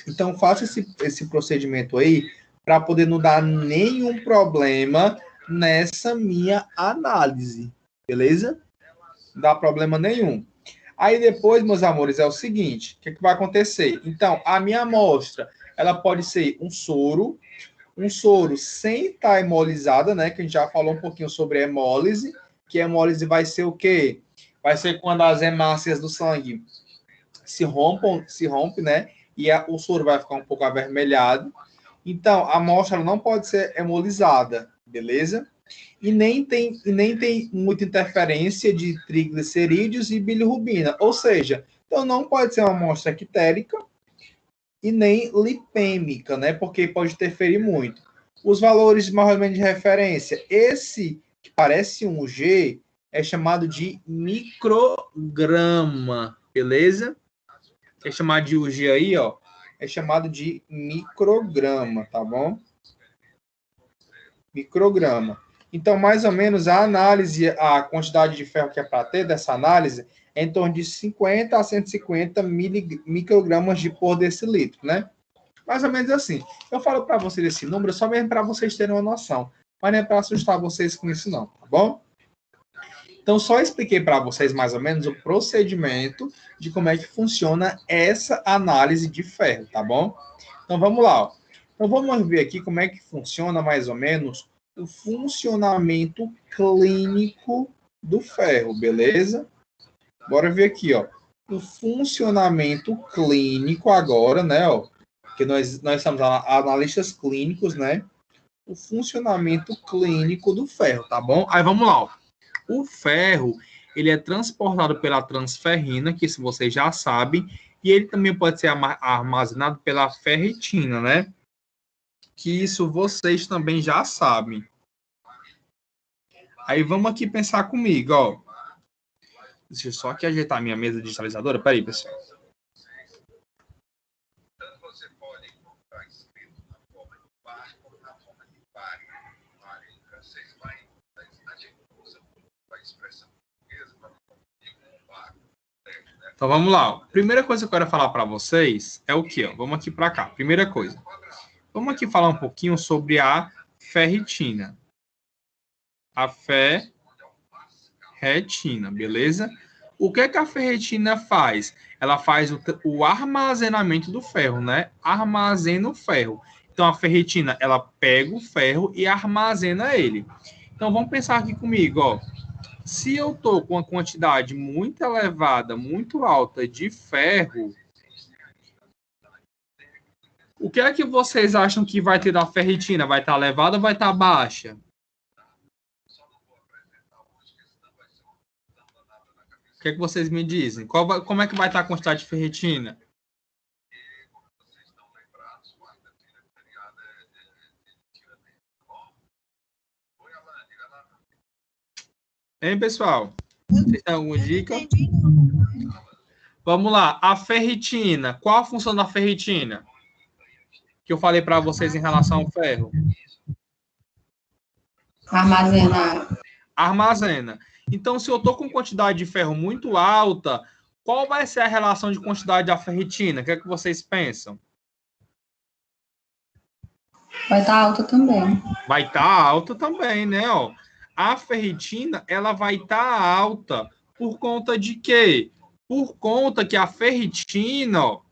Então, faça esse procedimento aí para poder não dar nenhum problema nessa minha análise, beleza? Não dá problema nenhum. Aí depois, meus amores, é o seguinte, o que vai acontecer? Então, a minha amostra, ela pode ser um soro sem estar hemolizada, né? Que a gente já falou um pouquinho sobre hemólise, que hemólise vai ser o quê? Vai ser quando as hemácias do sangue se rompe, né? E o soro vai ficar um pouco avermelhado. Então, a amostra não pode ser hemolizada, beleza? E nem tem muita interferência de triglicerídeos e bilirrubina. Ou seja, então não pode ser uma amostra quitérica e nem lipêmica, né? Porque pode interferir muito. Os valores mais ou menos de referência, esse que parece um G é chamado de micrograma, beleza? É chamado de UG aí, ó. É chamado de micrograma, tá bom? Micrograma. Então, mais ou menos, a análise, a quantidade de ferro que é para ter dessa análise é em torno de 50 a 150 microgramas de por decilitro, né? Mais ou menos assim. Eu falo para vocês esse número só mesmo para vocês terem uma noção. Mas não é para assustar vocês com isso não, tá bom? Então, só expliquei para vocês mais ou menos o procedimento de como é que funciona essa análise de ferro, tá bom? Então, vamos lá. Ó. Então, vamos ver aqui como é que funciona mais ou menos o funcionamento clínico do ferro, beleza? Bora ver aqui, ó. O funcionamento clínico agora, né, ó. Porque nós somos analistas clínicos, né? O funcionamento clínico do ferro, tá bom? Aí vamos lá, ó. O ferro, ele é transportado pela transferrina, que isso vocês já sabem, e ele também pode ser armazenado pela ferritina, né? Que isso vocês também já sabem. Aí vamos aqui pensar comigo, ó. Deixa eu só aqui ajeitar minha mesa digitalizadora. Peraí, pessoal. Então vamos lá. Primeira coisa que eu quero falar para vocês é o quê? Vamos aqui para cá. Primeira coisa. Vamos aqui falar um pouquinho sobre a ferritina. A ferritina, beleza? O que é que a ferritina faz? Ela faz o armazenamento do ferro, né? Armazena o ferro. Então a ferritina, ela pega o ferro e armazena ele. Então vamos pensar aqui comigo, ó. Se eu estou com uma quantidade muito elevada, muito alta de ferro, o que é que vocês acham que vai ter da ferritina? Vai estar elevada ou vai estar baixa? O que é que vocês me dizem? Como é que vai estar a quantidade de ferritina? Hein, pessoal? Vocês têm alguma dica? Vamos lá. A ferritina. Qual a função da ferritina? Que eu falei para vocês em relação ao ferro. Armazenar. Armazena. Então, se eu estou com quantidade de ferro muito alta, qual vai ser a relação de quantidade da ferritina? O que é que vocês pensam? Vai estar alta também. Vai estar alta também, né? Ó, a ferritina, ela vai estar alta por conta de quê? Por conta que a ferritina, ó,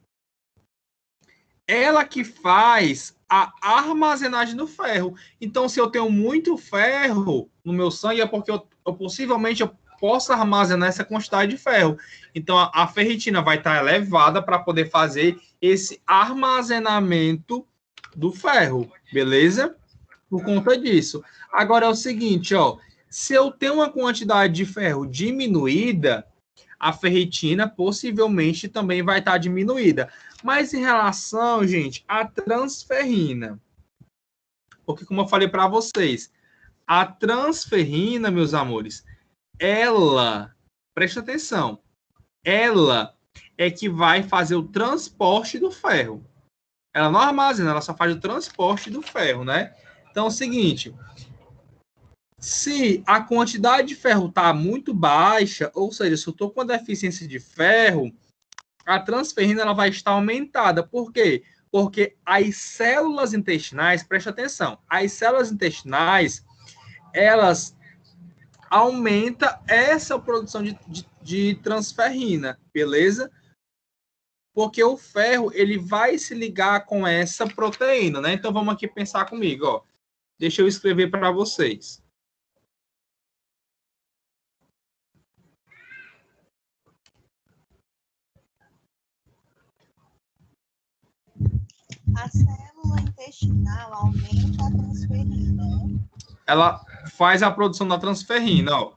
ela que faz a armazenagem do ferro. Então, se eu tenho muito ferro no meu sangue, é porque possivelmente eu posso armazenar essa quantidade de ferro. Então, a ferritina vai estar elevada para poder fazer esse armazenamento do ferro, beleza? Por conta disso. Agora é o seguinte, ó, se eu tenho uma quantidade de ferro diminuída, a ferritina possivelmente também vai estar diminuída. Mas em relação, gente, à transferrina, porque como eu falei para vocês, a transferrina, meus amores, ela, presta atenção, ela é que vai fazer o transporte do ferro. Ela não armazena, ela só faz o transporte do ferro, né? Então é o seguinte, se a quantidade de ferro está muito baixa, ou seja, se eu estou com deficiência de ferro, a transferrina ela vai estar aumentada. Por quê? Porque as células intestinais, presta atenção, as células intestinais, elas aumentam essa produção de transferrina, beleza? Porque o ferro, ele vai se ligar com essa proteína, né? Então, vamos aqui pensar comigo, ó. Deixa eu escrever para vocês. A célula intestinal aumenta a transferrina. Ela faz a produção da transferrina, ó.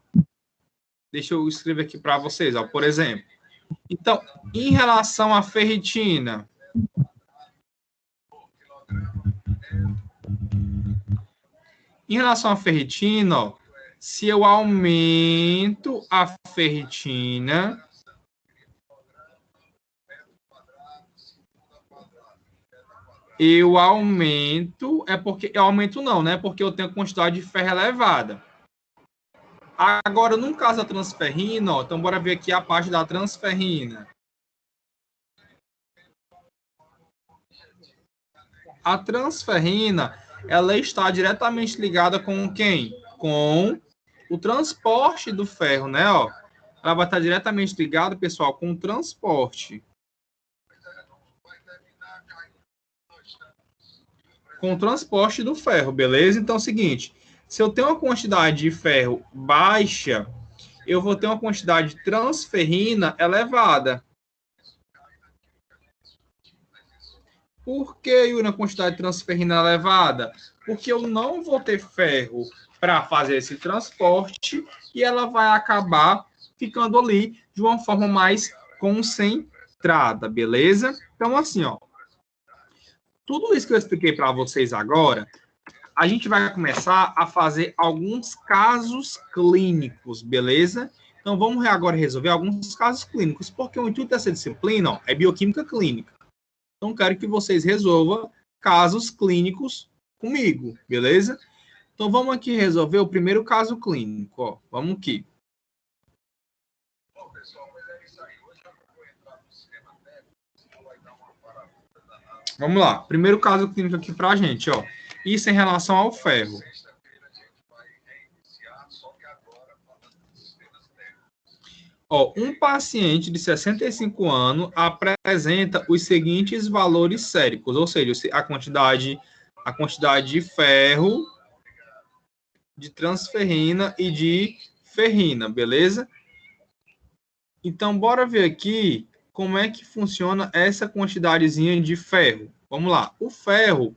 Deixa eu escrever aqui para vocês, ó. Por exemplo. Então, em relação à ferritina, ó, se eu aumento a ferritina, eu aumento, eu aumento não, né? Porque eu tenho quantidade de ferro elevada. Agora, no caso da transferrina, ó, então bora ver aqui a parte da transferrina. A transferrina, ela está diretamente ligada com quem? Com o transporte do ferro, né? Ó, ela vai estar diretamente ligada, pessoal, com o transporte. Com o transporte do ferro, beleza? Então é o seguinte, se eu tenho uma quantidade de ferro baixa, eu vou ter uma quantidade de transferrina elevada. Por que, Yuri, a quantidade de transferrina elevada? Porque eu não vou ter ferro para fazer esse transporte e ela vai acabar ficando ali de uma forma mais concentrada, beleza? Então, assim, ó, tudo isso que eu expliquei para vocês agora, a gente vai começar a fazer alguns casos clínicos, beleza? Então, vamos agora resolver alguns casos clínicos, porque o intuito dessa disciplina, ó, é bioquímica clínica. Então, quero que vocês resolvam casos clínicos comigo, beleza? Então, vamos aqui resolver o primeiro caso clínico, ó. Vamos aqui. Vamos lá. Primeiro caso clínico aqui pra gente, ó. Isso em relação ao ferro. Ó, um paciente de 65 anos apresenta os seguintes valores séricos, ou seja, a quantidade de ferro, de transferrina e de ferrina, beleza? Então, bora ver aqui como é que funciona essa quantidadezinha de ferro. Vamos lá. O ferro,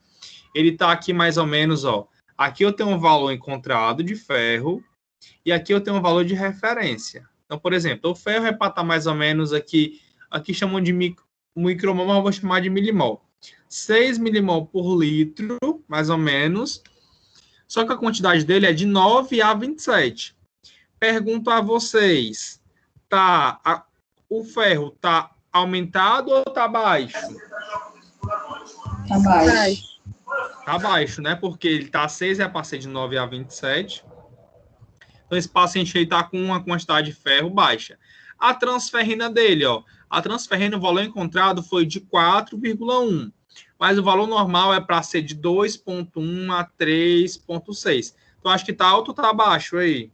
ele tá aqui mais ou menos, ó. Aqui eu tenho um valor encontrado de ferro e aqui eu tenho um valor de referência. Então, por exemplo, o ferro é para estar mais ou menos aqui chamam de micromol, mas eu vou chamar de milimol. 6 milimol por litro, mais ou menos. Só que a quantidade dele é de 9 a 27. Pergunto a vocês, o ferro tá aumentado ou tá baixo? Tá baixo. Tá baixo, né? Porque ele tá 6 é para ser de 9 a 27. Então, esse paciente aí está com uma quantidade de ferro baixa. A transferrina dele, ó. A transferrina, o valor encontrado foi de 4,1. Mas o valor normal é para ser de 2,1 a 3,6. Então, acho que está alto ou está baixo aí?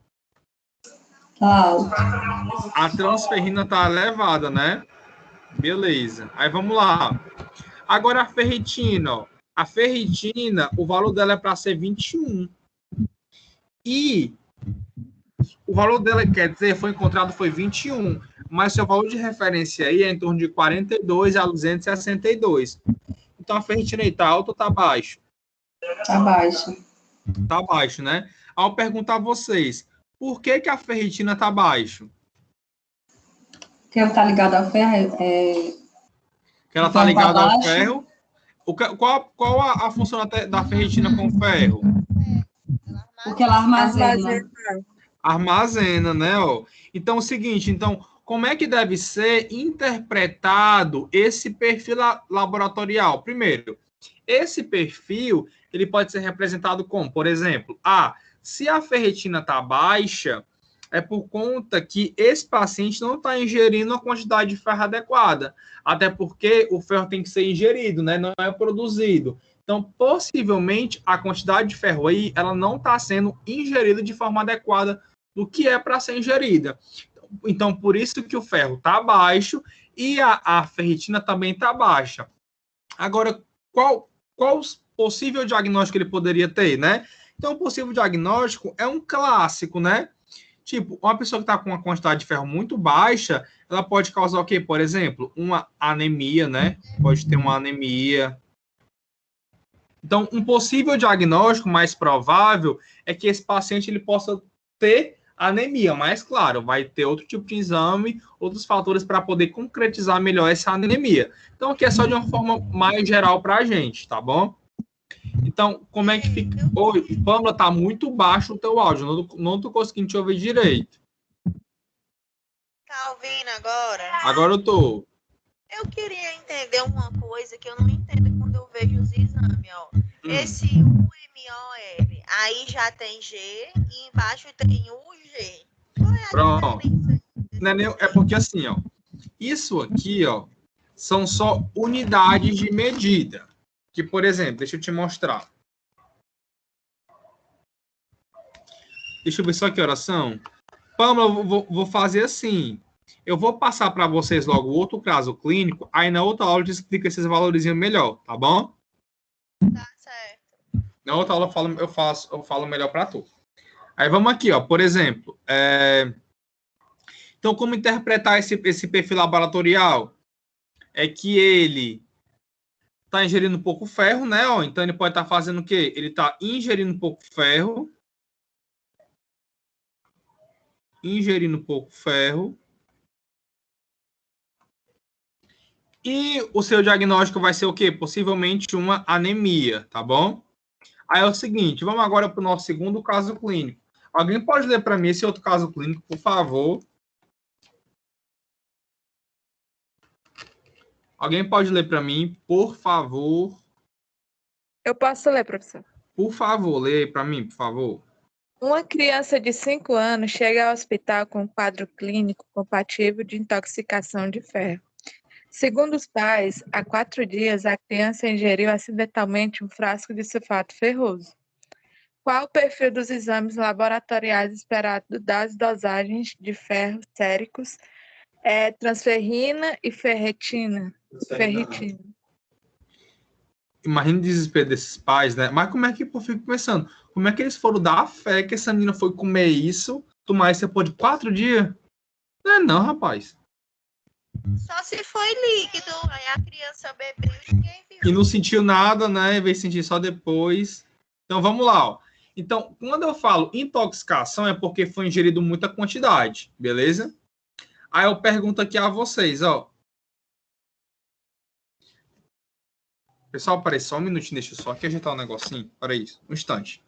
Tá alto. A transferrina está elevada, né? Beleza. Aí, vamos lá. Agora, a ferritina, ó. A ferritina, o valor dela é para ser 21. E o valor dela, quer dizer, foi encontrado foi 21, mas seu valor de referência aí é em torno de 42 a 262. Então a ferritina aí tá alta ou tá baixo? Tá baixo. Tá baixo, né? Ao perguntar a vocês, por que a ferritina tá baixo? Que ela tá ligada ao ferro, Que ela tá então tá ligada ao baixo. ferro. Qual a função da ferritina com o ferro? Porque ela armazena. Armazena, né? Ó. Então, é o seguinte, então, como é que deve ser interpretado esse perfil laboratorial? Primeiro, esse perfil, ele pode ser representado como, por exemplo, se a ferritina está baixa, é por conta que esse paciente não está ingerindo a quantidade de ferro adequada, até porque o ferro tem que ser ingerido, né? Não é produzido. Então, possivelmente, a quantidade de ferro aí, ela não está sendo ingerida de forma adequada do que é para ser ingerida. Então, por isso que o ferro está baixo e a ferritina também está baixa. Agora, qual possível diagnóstico ele poderia ter, né? Então, o possível diagnóstico é um clássico, né? Tipo, uma pessoa que está com uma quantidade de ferro muito baixa, ela pode causar o quê? Por exemplo, uma anemia, né? Pode ter uma anemia. Então, um possível diagnóstico mais provável é que esse paciente ele possa ter anemia, mas claro, vai ter outro tipo de exame, outros fatores para poder concretizar melhor essa anemia. Então, aqui é só de uma forma mais geral para a gente, tá bom? Então, como é que fica? Oi, Pamela, tá muito baixo o teu áudio, não tô conseguindo te ouvir direito. Tá ouvindo agora? Agora eu tô. Eu queria entender uma coisa que eu não entendo quando eu vejo os exames, ó. Esse UMOL, aí já tem G e embaixo tem UG. Qual é a Pronto. diferença? É porque assim, ó, isso aqui, ó, são só unidades de medida. Que, por exemplo, deixa eu te mostrar. Deixa eu ver só que oração. Pamela, eu vou fazer assim. Eu vou passar para vocês logo outro caso clínico, aí na outra aula eu te explico esses valores melhor, tá bom? Tá certo. Na outra aula eu falo melhor para tu. Aí vamos aqui, ó, por exemplo. Então, como interpretar esse perfil laboratorial? É que ele está ingerindo pouco ferro, né? Ó, então ele pode estar fazendo o quê? Ele está ingerindo pouco ferro. Ingerindo pouco ferro. E o seu diagnóstico vai ser o quê? Possivelmente uma anemia, tá bom? Aí é o seguinte, vamos agora para o nosso segundo caso clínico. Alguém pode ler para mim esse outro caso clínico, por favor? Alguém pode ler para mim, por favor? Eu posso ler, professor. Por favor, lê para mim, por favor. Uma criança de 5 anos chega ao hospital com um quadro clínico compatível de intoxicação de ferro. Segundo os pais, há 4 dias a criança ingeriu acidentalmente um frasco de sulfato ferroso. Qual o perfil dos exames laboratoriais esperado das dosagens de ferro séricos, transferrina e ferritina? Imagina o desespero desses pais, né? Mas como é que eu fico pensando? Como é que eles foram dar a fé que essa menina foi comer isso, tomar isso depois de 4 dias? Não, rapaz. Só se foi líquido, aí a criança bebeu e ninguém viu. E não sentiu nada, né? Veio sentir só depois. Então, vamos lá, ó. Então, quando eu falo intoxicação, é porque foi ingerido muita quantidade, beleza? Aí eu pergunto aqui a vocês, ó. Pessoal, peraí, só um minutinho, deixa eu só aqui ajeitar um negocinho. Peraí, um instante.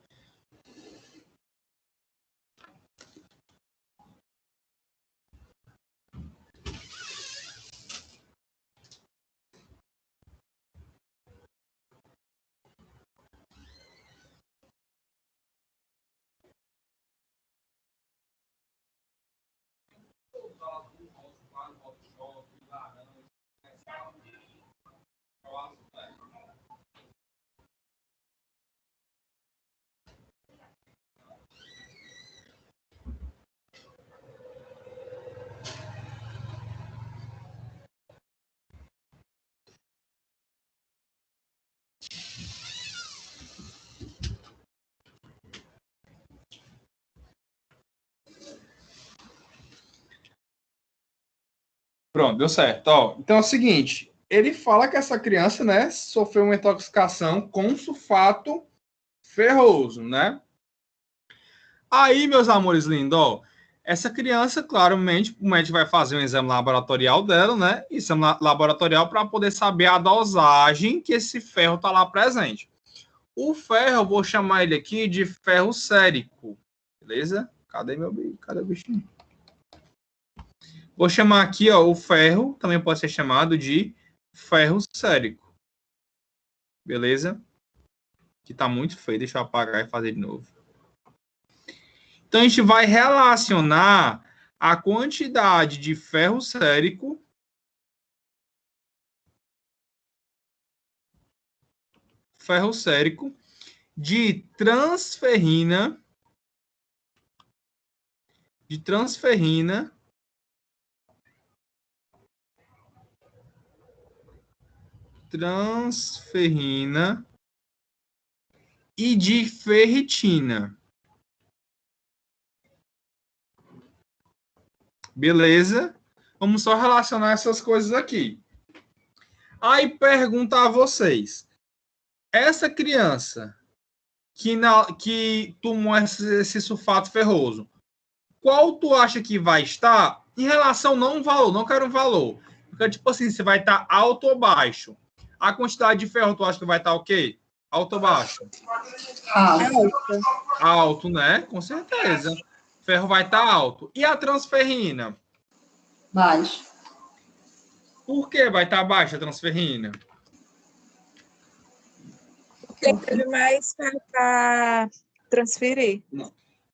Pronto, deu certo. Ó, então é o seguinte, ele fala que essa criança, né, sofreu uma intoxicação com sulfato ferroso, né? Aí, meus amores lindos, ó, essa criança, claramente, o médico vai fazer um exame laboratorial dela, né? Exame laboratorial para poder saber a dosagem que esse ferro tá lá presente. O ferro, eu vou chamar ele aqui de ferro sérico, beleza? Cadê o bichinho? Vou chamar aqui, ó, o ferro, também pode ser chamado de ferro sérico, beleza? Que tá muito feio, deixa eu apagar e fazer de novo. Então, a gente vai relacionar a quantidade de ferro sérico de transferrina e de ferritina. Beleza? Vamos só relacionar essas coisas aqui. Aí pergunta a vocês. Essa criança que tomou esse sulfato ferroso, qual tu acha que vai estar em relação não um valor, não quero um valor. Porque, tipo assim, você vai estar alto ou baixo. A quantidade de ferro, tu acha que vai estar o quê? Alto ou baixo? Alto. Alto, né? Com certeza. Ferro vai estar alto. E a transferrina? Baixo. Por que vai estar baixa a transferrina? Porque teve mais para transferir.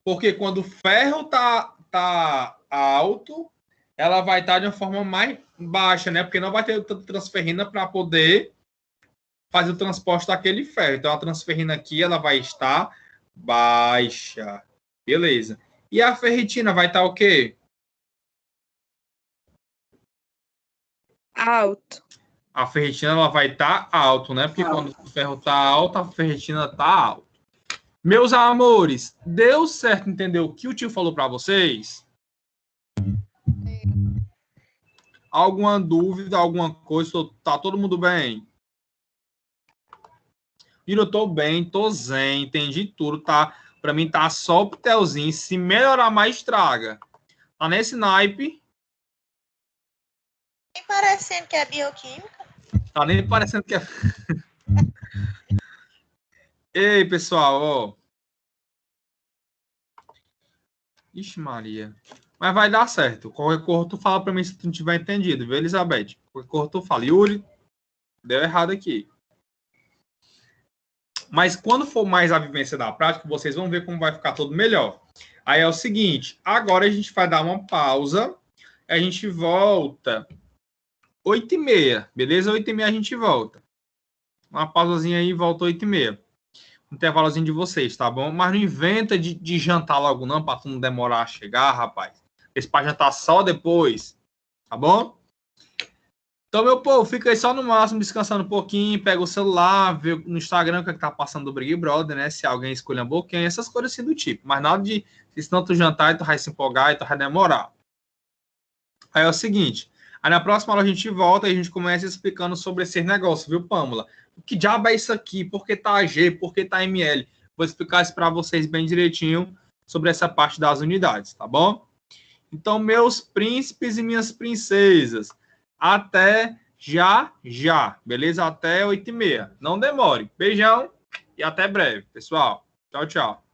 Porque quando o ferro tá alto, ela vai estar de uma forma mais baixa, né? Porque não vai ter tanta transferrina para poder fazer o transporte daquele ferro. Então, a transferrina aqui, ela vai estar baixa. Beleza. E a ferritina vai estar o quê? Alto. A ferritina, ela vai estar alto, né? Porque quando o ferro tá alto, a ferritina tá alto. Meus amores, deu certo entender o que o tio falou para vocês? Alguma dúvida, alguma coisa? Tá todo mundo bem? Eu tô bem, tô zen, entendi tudo, tá? Pra mim tá só o pitelzinho. Se melhorar mais, traga. Tá nesse naipe. Nem parecendo que é bioquímica. Tá nem parecendo que é. Ei, pessoal, ó. Ixi, Maria. Mas vai dar certo. Qualquer coisa tu fala pra mim se tu não tiver entendido, viu, Elizabeth? Qualquer coisa tu fala. Yuri, deu errado aqui. Mas quando for mais a vivência da prática, vocês vão ver como vai ficar tudo melhor. Aí é o seguinte, agora a gente vai dar uma pausa, a gente volta 8h30, beleza? 8h30 a gente volta. Uma pausazinha aí, volta 8h30. Intervalozinho de vocês, tá bom? Mas não inventa de jantar logo não, pra tu não demorar a chegar, rapaz. Esse pra jantar só depois, tá bom? Então, meu povo, fica aí só no máximo, descansando um pouquinho, pega o celular, vê no Instagram o que, é que tá passando do Big Brother, né? Se alguém escolhe um boquinha, essas coisas assim do tipo. Mas nada de, senão tu jantar e tu vai se empolgar e tu vai demorar. Aí é o seguinte, aí na próxima aula a gente volta e a gente começa explicando sobre esses negócios, viu, Pâmela? O que diabo é isso aqui? Por que tá G? Por que tá ML? Vou explicar isso para vocês bem direitinho sobre essa parte das unidades, tá bom? Então, meus príncipes e minhas princesas, até já, já, beleza? Até 8h30. Não demore. Beijão e até breve, pessoal. Tchau, tchau.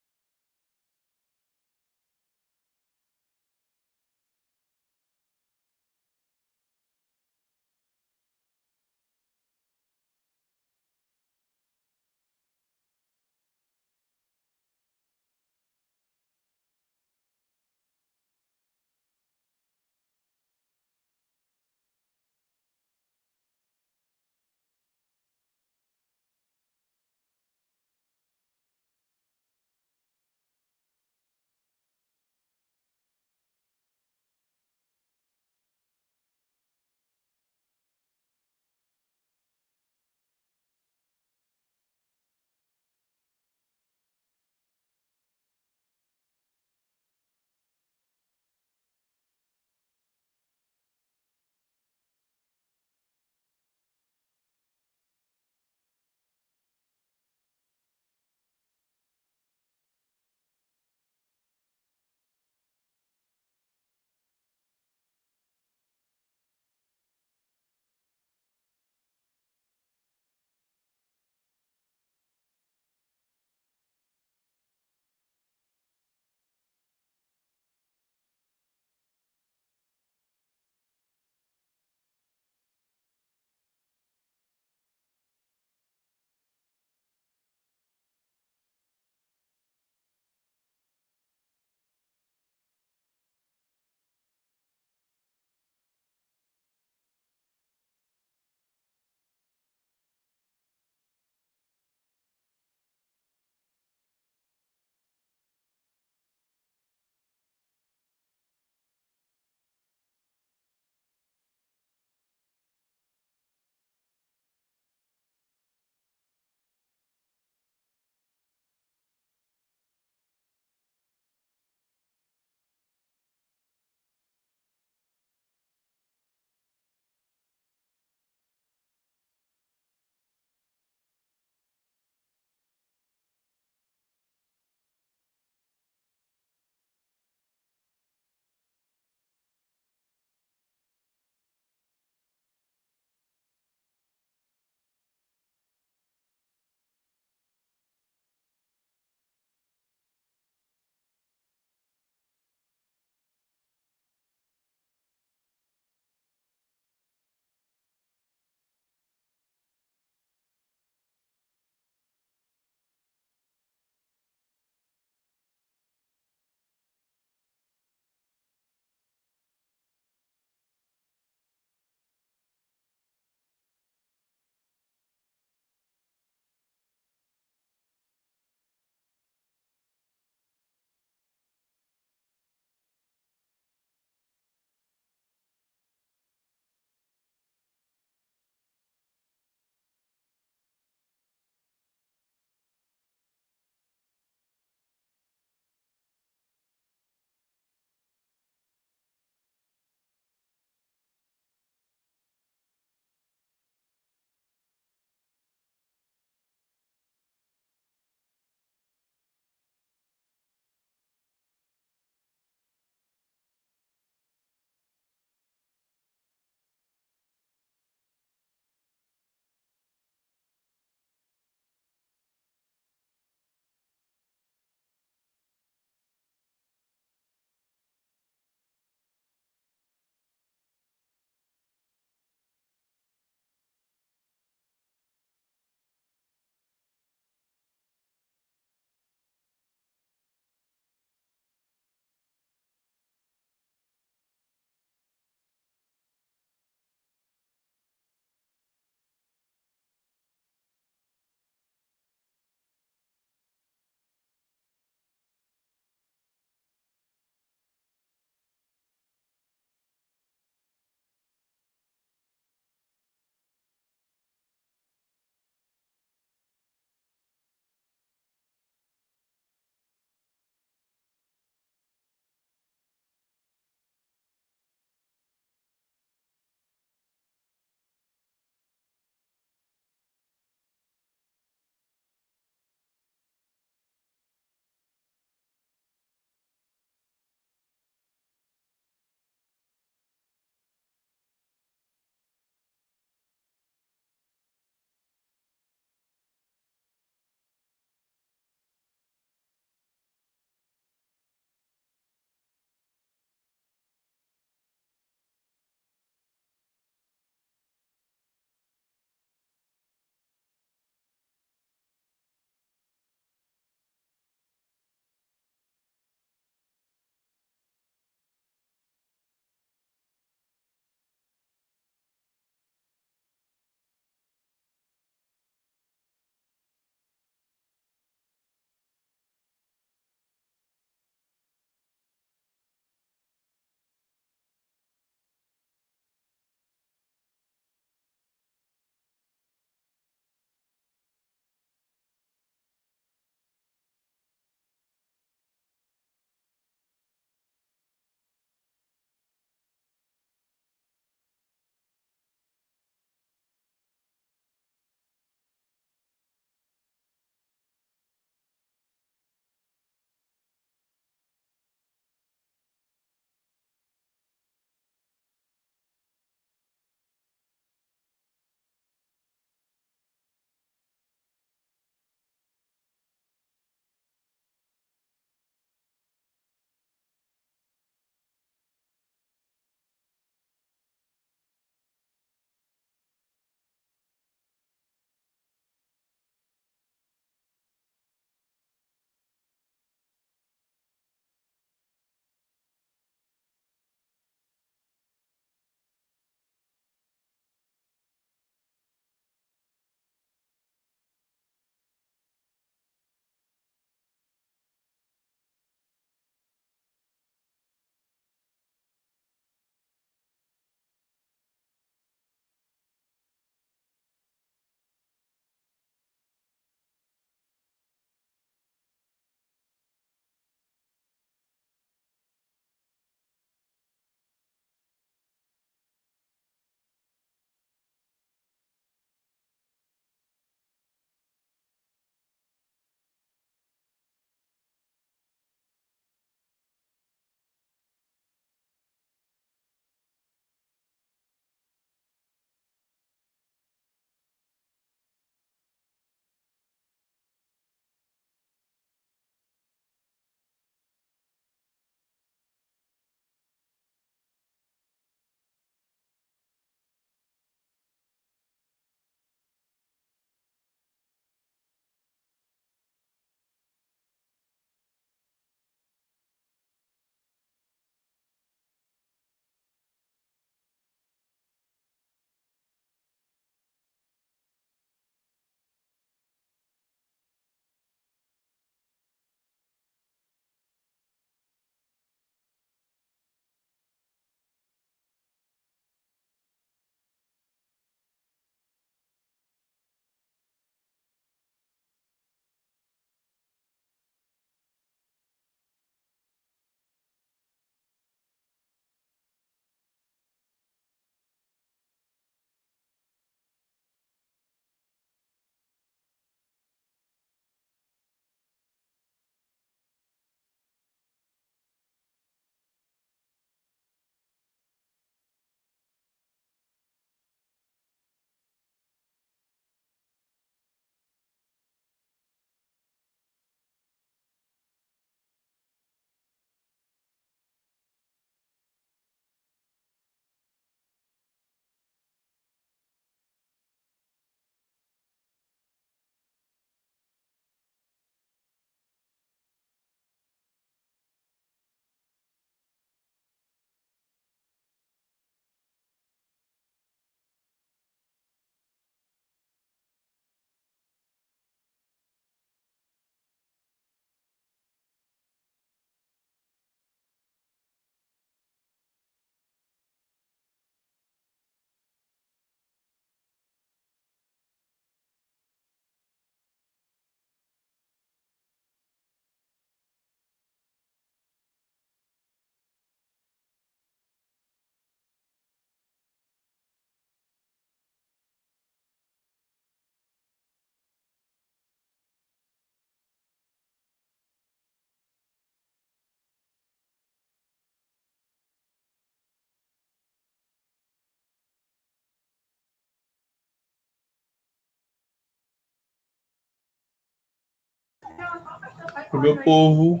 O meu povo.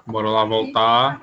Bora lá voltar.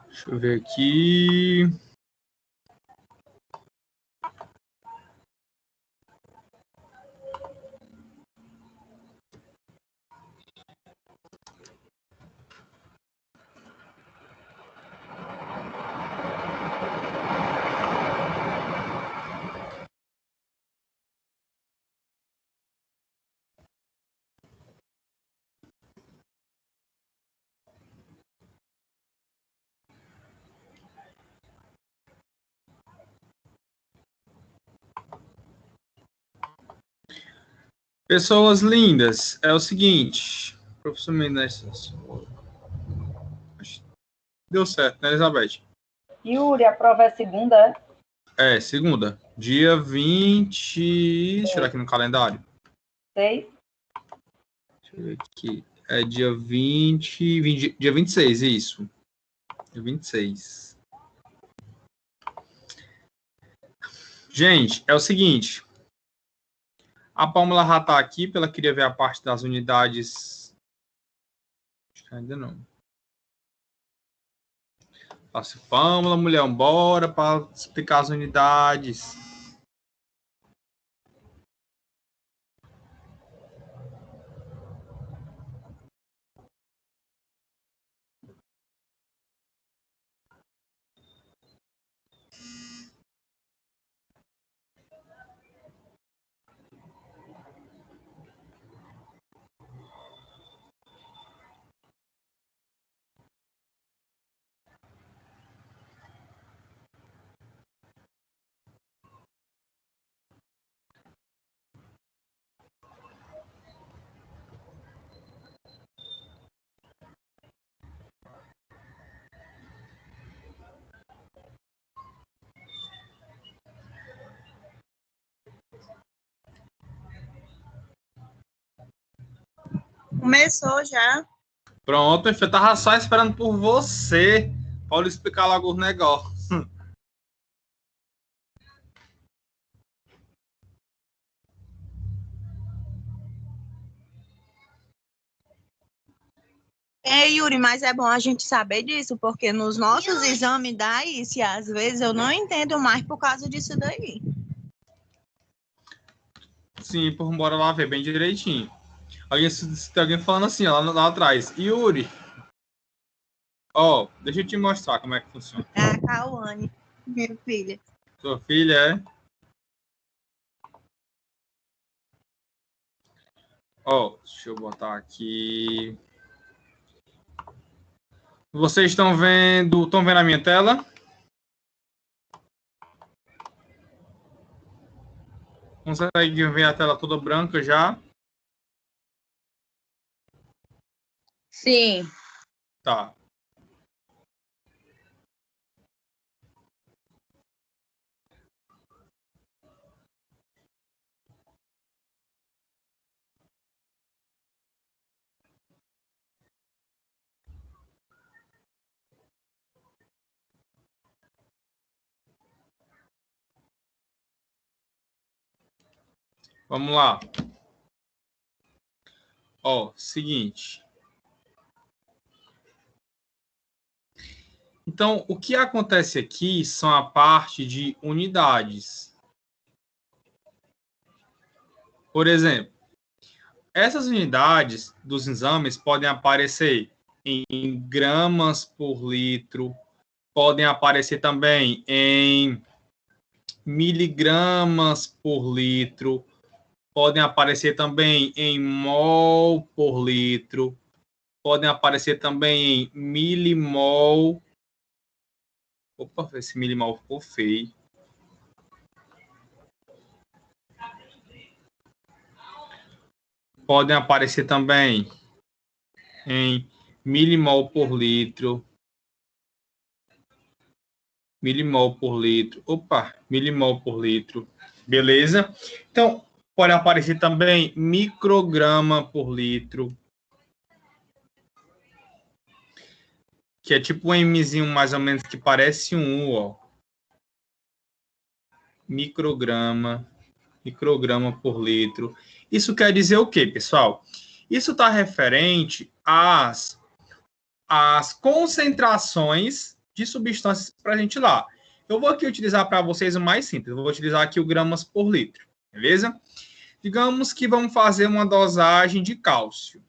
Deixa eu ver aqui. Pessoas lindas, é o seguinte, professor Menezes, deu certo, né, Elizabeth? Yuri, a prova é segunda, é? É, segunda, dia 20, deixa eu olhar aqui no calendário. 6? Deixa eu ver aqui, é dia 20, dia 26, isso, dia 26. Gente, é o seguinte, a Pâmela já está aqui, ela queria ver a parte das unidades. Acho que ainda não. Passa Pâmela, mulher, bora para explicar as unidades. Começou já. Pronto, eu tava só esperando por você. Pode explicar logo os negócios. É, Yuri, mas é bom a gente saber disso, porque nos nossos exames dá isso, e às vezes eu não entendo mais por causa disso daí. Sim, bora lá ver bem direitinho. Se tem alguém falando assim, ó, lá atrás. Yuri. Ó, deixa eu te mostrar como é que funciona. É a Cauane, minha filha. Sua filha é? Ó, deixa eu botar aqui. Vocês estão vendo a minha tela? Consegue ver a tela toda branca já? Sim. Tá. Vamos lá. Ó, seguinte. Então, o que acontece aqui são a parte de unidades. Por exemplo, essas unidades dos exames podem aparecer em gramas por litro, podem aparecer também em miligramas por litro, podem aparecer também em mol por litro, podem aparecer também em milimol Opa, esse milimol ficou feio. Podem aparecer também em milimol por litro. Milimol por litro. Opa, milimol por litro. Beleza? Então, pode aparecer também micrograma por litro. Que é tipo um Mzinho mais ou menos que parece um U, ó. Micrograma por litro. Isso quer dizer o quê, pessoal? Isso está referente às concentrações de substâncias presentes lá. Eu vou aqui utilizar para vocês o mais simples. Eu vou utilizar aqui o gramas por litro, beleza? Digamos que vamos fazer uma dosagem de cálcio.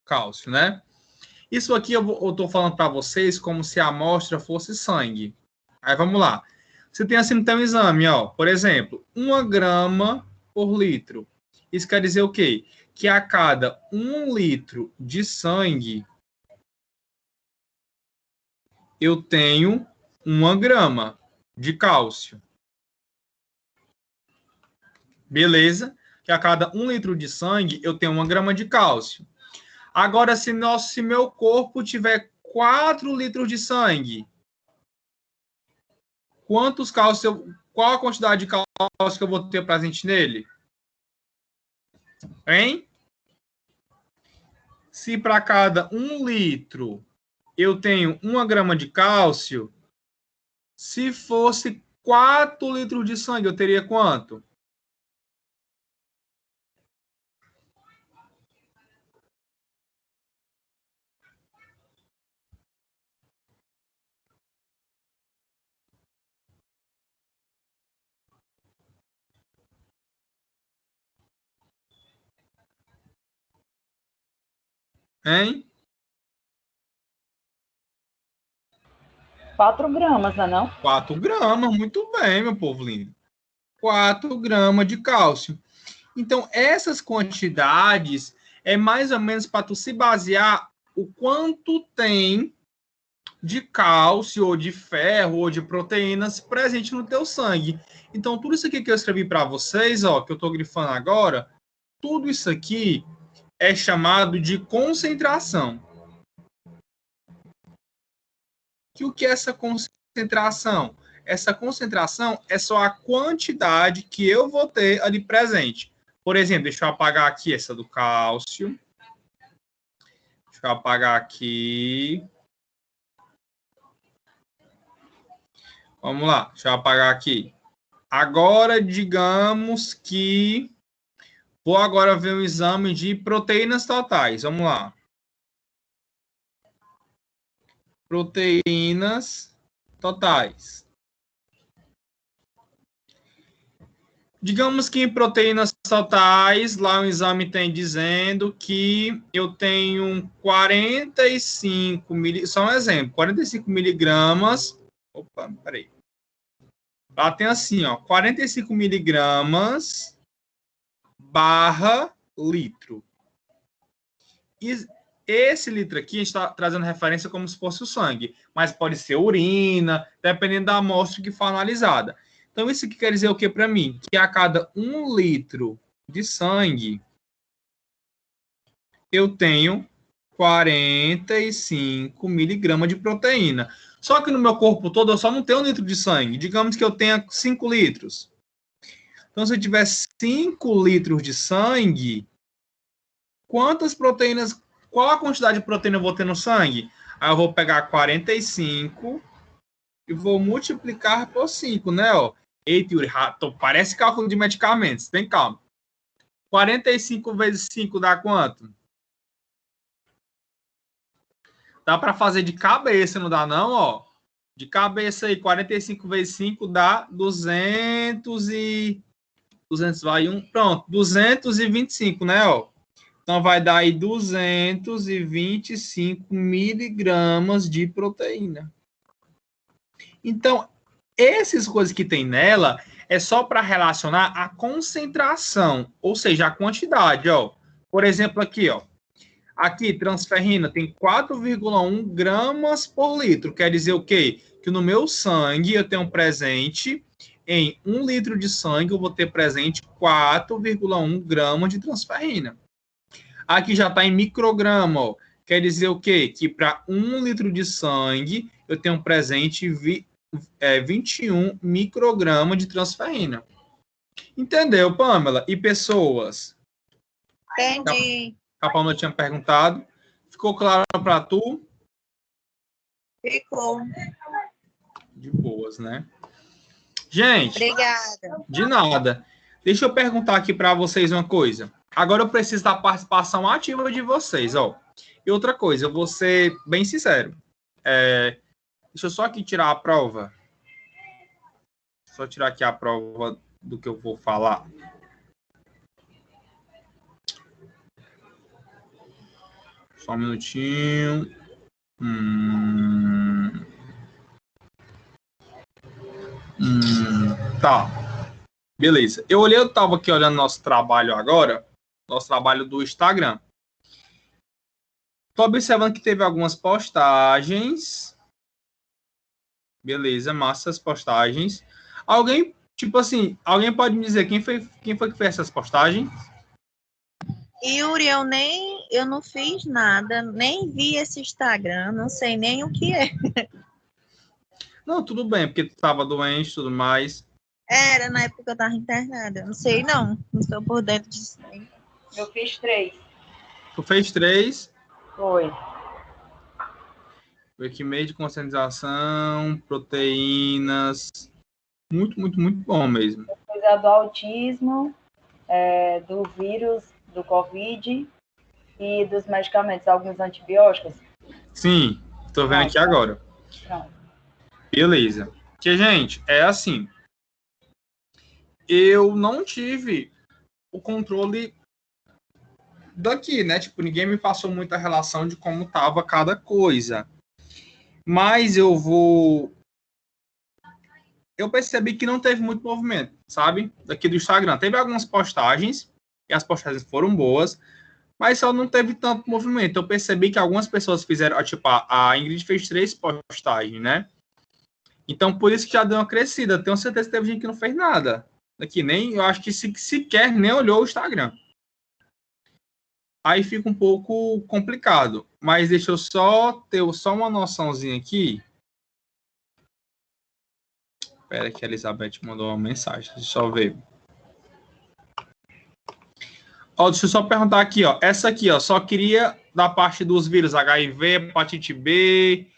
Cálcio, né? Isso aqui eu estou falando para vocês como se a amostra fosse sangue. Aí vamos lá. Você tem assim no teu exame, ó. Por exemplo, 1 grama por litro. Isso quer dizer o quê? Que a cada 1 litro de sangue, eu tenho 1 grama de cálcio. Beleza? Que a cada 1 litro de sangue, eu tenho 1 grama de cálcio. Agora, se meu corpo tiver 4 litros de sangue, qual a quantidade de cálcio que eu vou ter presente nele? Hein? Se para cada 1 litro eu tenho 1 grama de cálcio, se fosse 4 litros de sangue, eu teria quanto? Hein? 4 gramas, não? 4 gramas, muito bem, meu povo lindo. 4 gramas de cálcio. Então, essas quantidades é mais ou menos para tu se basear o quanto tem de cálcio, ou de ferro, ou de proteínas presente no teu sangue. Então, tudo isso aqui que eu escrevi para vocês, ó, que eu estou grifando agora, tudo isso aqui é chamado de concentração. O que é essa concentração? Essa concentração é só a quantidade que eu vou ter ali presente. Por exemplo, deixa eu apagar aqui essa do cálcio. Deixa eu apagar aqui. Vamos lá, deixa eu apagar aqui. Agora, digamos que vou agora ver um exame de proteínas totais. Vamos lá. Proteínas totais. Digamos que em proteínas totais, lá o exame tem dizendo que eu tenho 45 miligramas, só um exemplo, 45 miligramas. Opa, peraí. Lá tem assim, ó, 45 miligramas barra litro. E esse litro aqui, a gente está trazendo referência como se fosse o sangue, mas pode ser urina, dependendo da amostra que for analisada. Então, isso aqui quer dizer o que para mim? Que a cada 1 litro de sangue, eu tenho 45 miligramas de proteína. Só que no meu corpo todo, eu só não tenho 1 litro de sangue. Digamos que eu tenha 5 litros. Então, se eu tiver 5 litros de sangue, quantas proteínas, qual a quantidade de proteína eu vou ter no sangue? Aí eu vou pegar 45 e vou multiplicar por 5, né? Ó. Eita, Yuri, parece cálculo de medicamentos. Tem calma. 45 vezes 5 dá quanto? Dá para fazer de cabeça, não dá não, ó? De cabeça aí, 45 vezes 5 dá 200 vai 1, pronto, 225, né, ó? Então vai dar aí 225 miligramas de proteína. Então, essas coisas que tem nela é só para relacionar a concentração, ou seja, a quantidade, ó. Por exemplo, aqui, ó. Aqui, transferrina tem 4,1 gramas por litro. Quer dizer o quê? Que no meu sangue eu tenho presente, em 1 litro de sangue, eu vou ter presente 4,1 gramas de transferrina. Aqui já está em micrograma, ó. Quer dizer o quê? Que para 1 litro de sangue, eu tenho presente 21 microgramas de transferina. Entendeu, Pamela? E pessoas? Entendi. A Pamela tinha perguntado. Ficou claro para tu? Ficou. De boas, né? Gente, Obrigada. de nada. Deixa eu perguntar aqui para vocês uma coisa. Agora eu preciso da participação ativa de vocês, ó. E outra coisa, eu vou ser bem sincero. Deixa eu só aqui tirar a prova. Só tirar aqui a prova do que eu vou falar. Só um minutinho. Tá. Beleza. Eu tava aqui olhando nosso trabalho agora. Nosso trabalho do Instagram. Tô observando que teve algumas postagens. Beleza, massas postagens. Alguém, tipo assim, alguém pode me dizer quem foi que fez essas postagens? Yuri, eu não fiz nada, nem vi esse Instagram, não sei nem o que é. Não, tudo bem, porque tu tava doente e tudo mais. Era na época que eu tava internada, não sei não estou por dentro disso aí. Eu fiz 3. Tu fez 3. Foi. Foi aqui meio de conscientização, proteínas. Muito, muito, muito bom mesmo. Eu fiz a do autismo, do vírus, do Covid e dos medicamentos, alguns antibióticos. Sim, tô vendo aqui agora. Pronto. Beleza. Porque, gente, é assim. Eu não tive o controle daqui, né? Tipo, ninguém me passou muita relação de como tava cada coisa. Mas eu percebi que não teve muito movimento, sabe? Daqui do Instagram. Teve algumas postagens, e as postagens foram boas, mas só não teve tanto movimento. Eu percebi que algumas pessoas fizeram, tipo, a Ingrid fez 3 postagens, né? Então, por isso que já deu uma crescida. Tenho certeza que teve gente que não fez nada. Daqui nem, eu acho que sequer nem olhou o Instagram. Aí fica um pouco complicado. Mas deixa eu só ter uma noçãozinha aqui. Espera que a Elizabeth mandou uma mensagem. Deixa eu ver. Ó, deixa eu só perguntar aqui, ó. Essa aqui, ó, só queria da parte dos vírus HIV, hepatite B,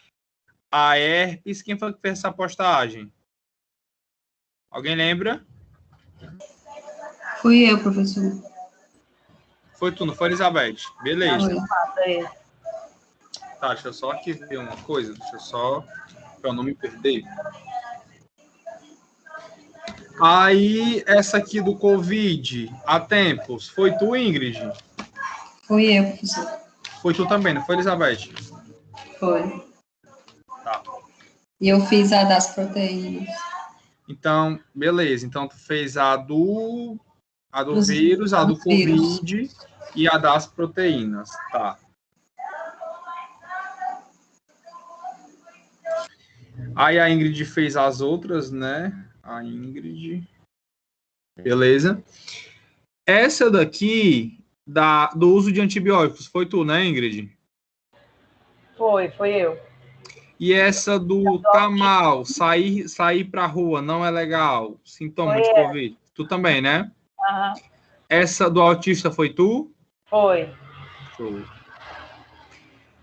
a herpes. Quem foi que fez essa postagem? Alguém lembra? Fui eu, professor. Foi tu, não foi, Elizabeth? Beleza. Foi. Tá, deixa eu só aqui ver uma coisa. Deixa eu só... Pra eu não me perder. Aí, essa aqui do Covid, há tempos, foi tu, Ingrid? Fui eu, professor. Foi tu também, não foi, Elizabeth? Foi. Tá. E eu fiz a das proteínas. Então, beleza. Então, tu fez a do vírus, a do Covid e a das proteínas. Tá. Aí a Ingrid fez as outras, né? A Ingrid. Beleza. Essa daqui, do uso de antibióticos, foi tu, né, Ingrid? Foi eu. E essa do tá mal, sair pra rua não é legal, sintoma de Covid. Tu também, né? Aham. Essa do autista foi tu? Foi. Show.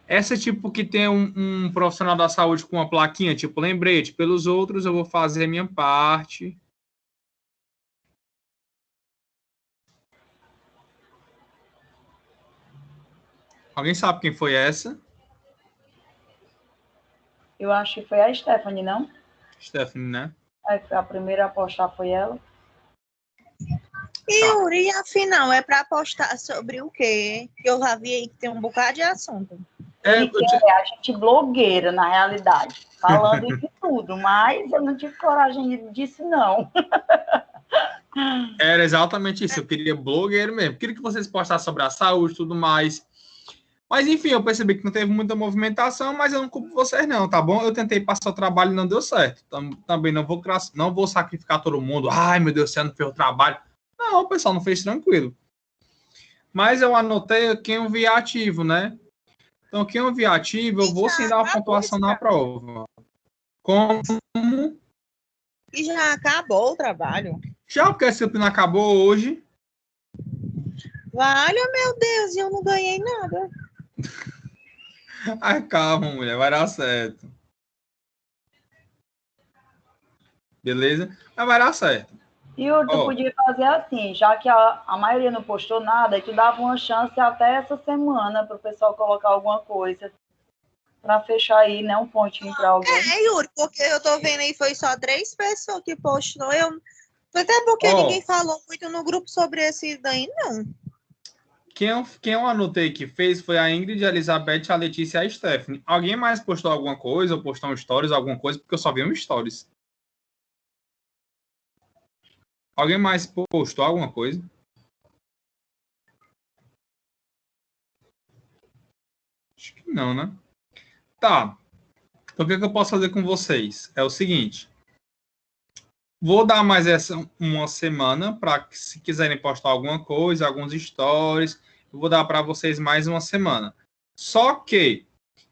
Essa tipo que tem um profissional da saúde com uma plaquinha, tipo lembrete, pelos outros eu vou fazer a minha parte. Alguém sabe quem foi essa? Eu acho que foi a Stephanie, não? Stephanie, né? A primeira a postar foi ela. Yuri, afinal, é para postar sobre o quê? Eu já vi aí que tem um bocado de assunto. A gente blogueira, na realidade, falando de tudo, mas eu não tive coragem disso, não. Era exatamente isso, eu queria blogueiro mesmo. Queria que vocês postassem sobre a saúde e tudo mais. Mas, enfim, eu percebi que não teve muita movimentação, mas eu não culpo vocês não, tá bom? Eu tentei passar o trabalho e não deu certo. Também não vou sacrificar todo mundo. Ai, meu Deus, você não fez o trabalho. Não, o pessoal não fez tranquilo. Mas eu anotei quem eu vi ativo, né? Então, quem eu vi ativo, eu vou sim dar uma pontuação na prova. Como? E já acabou o trabalho. Já porque a disciplina acabou hoje. Vale, meu Deus, e eu não ganhei nada. Ai, calma, mulher, vai dar certo. Beleza? Mas vai dar certo. E tu podia fazer assim, já que a maioria não postou nada, e tu dava uma chance até essa semana para o pessoal colocar alguma coisa para fechar aí, né? Um pontinho para alguém. Yuri, porque eu tô vendo aí, foi só 3 pessoas que postou. Até porque ninguém falou muito no grupo sobre esse daí, não. Quem eu anotei que fez foi a Ingrid, a Elizabeth, a Letícia e a Stephanie. Alguém mais postou alguma coisa, ou postou um stories, alguma coisa, porque eu só vi um stories. Alguém mais postou alguma coisa? Acho que não, né? Tá. Então, o que eu posso fazer com vocês? É o seguinte. Vou dar mais uma semana para que, se quiserem postar alguma coisa, alguns stories, eu vou dar para vocês mais uma semana. Só que,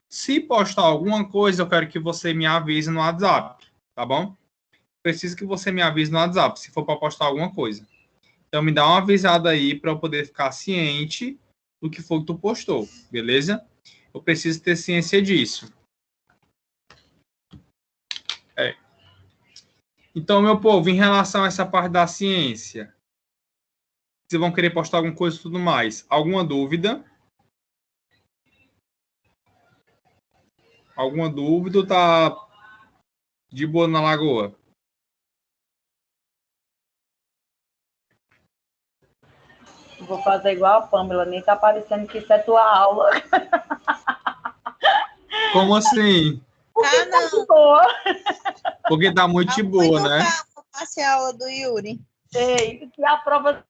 se postar alguma coisa, eu quero que você me avise no WhatsApp, tá bom? Preciso que você me avise no WhatsApp, se for para postar alguma coisa. Então, me dá uma avisada aí para eu poder ficar ciente do que foi que tu postou, beleza? Eu preciso ter ciência disso. Então, meu povo, em relação a essa parte da ciência, vocês vão querer postar alguma coisa e tudo mais. Alguma dúvida? Alguma dúvida ou tá de boa na lagoa? Vou fazer igual a Pamela, nem tá parecendo que isso é tua aula. Como assim? Porque não. tá de boa. Porque tá muito de boa, né? Passei a aula do Yuri. Ei, que a prova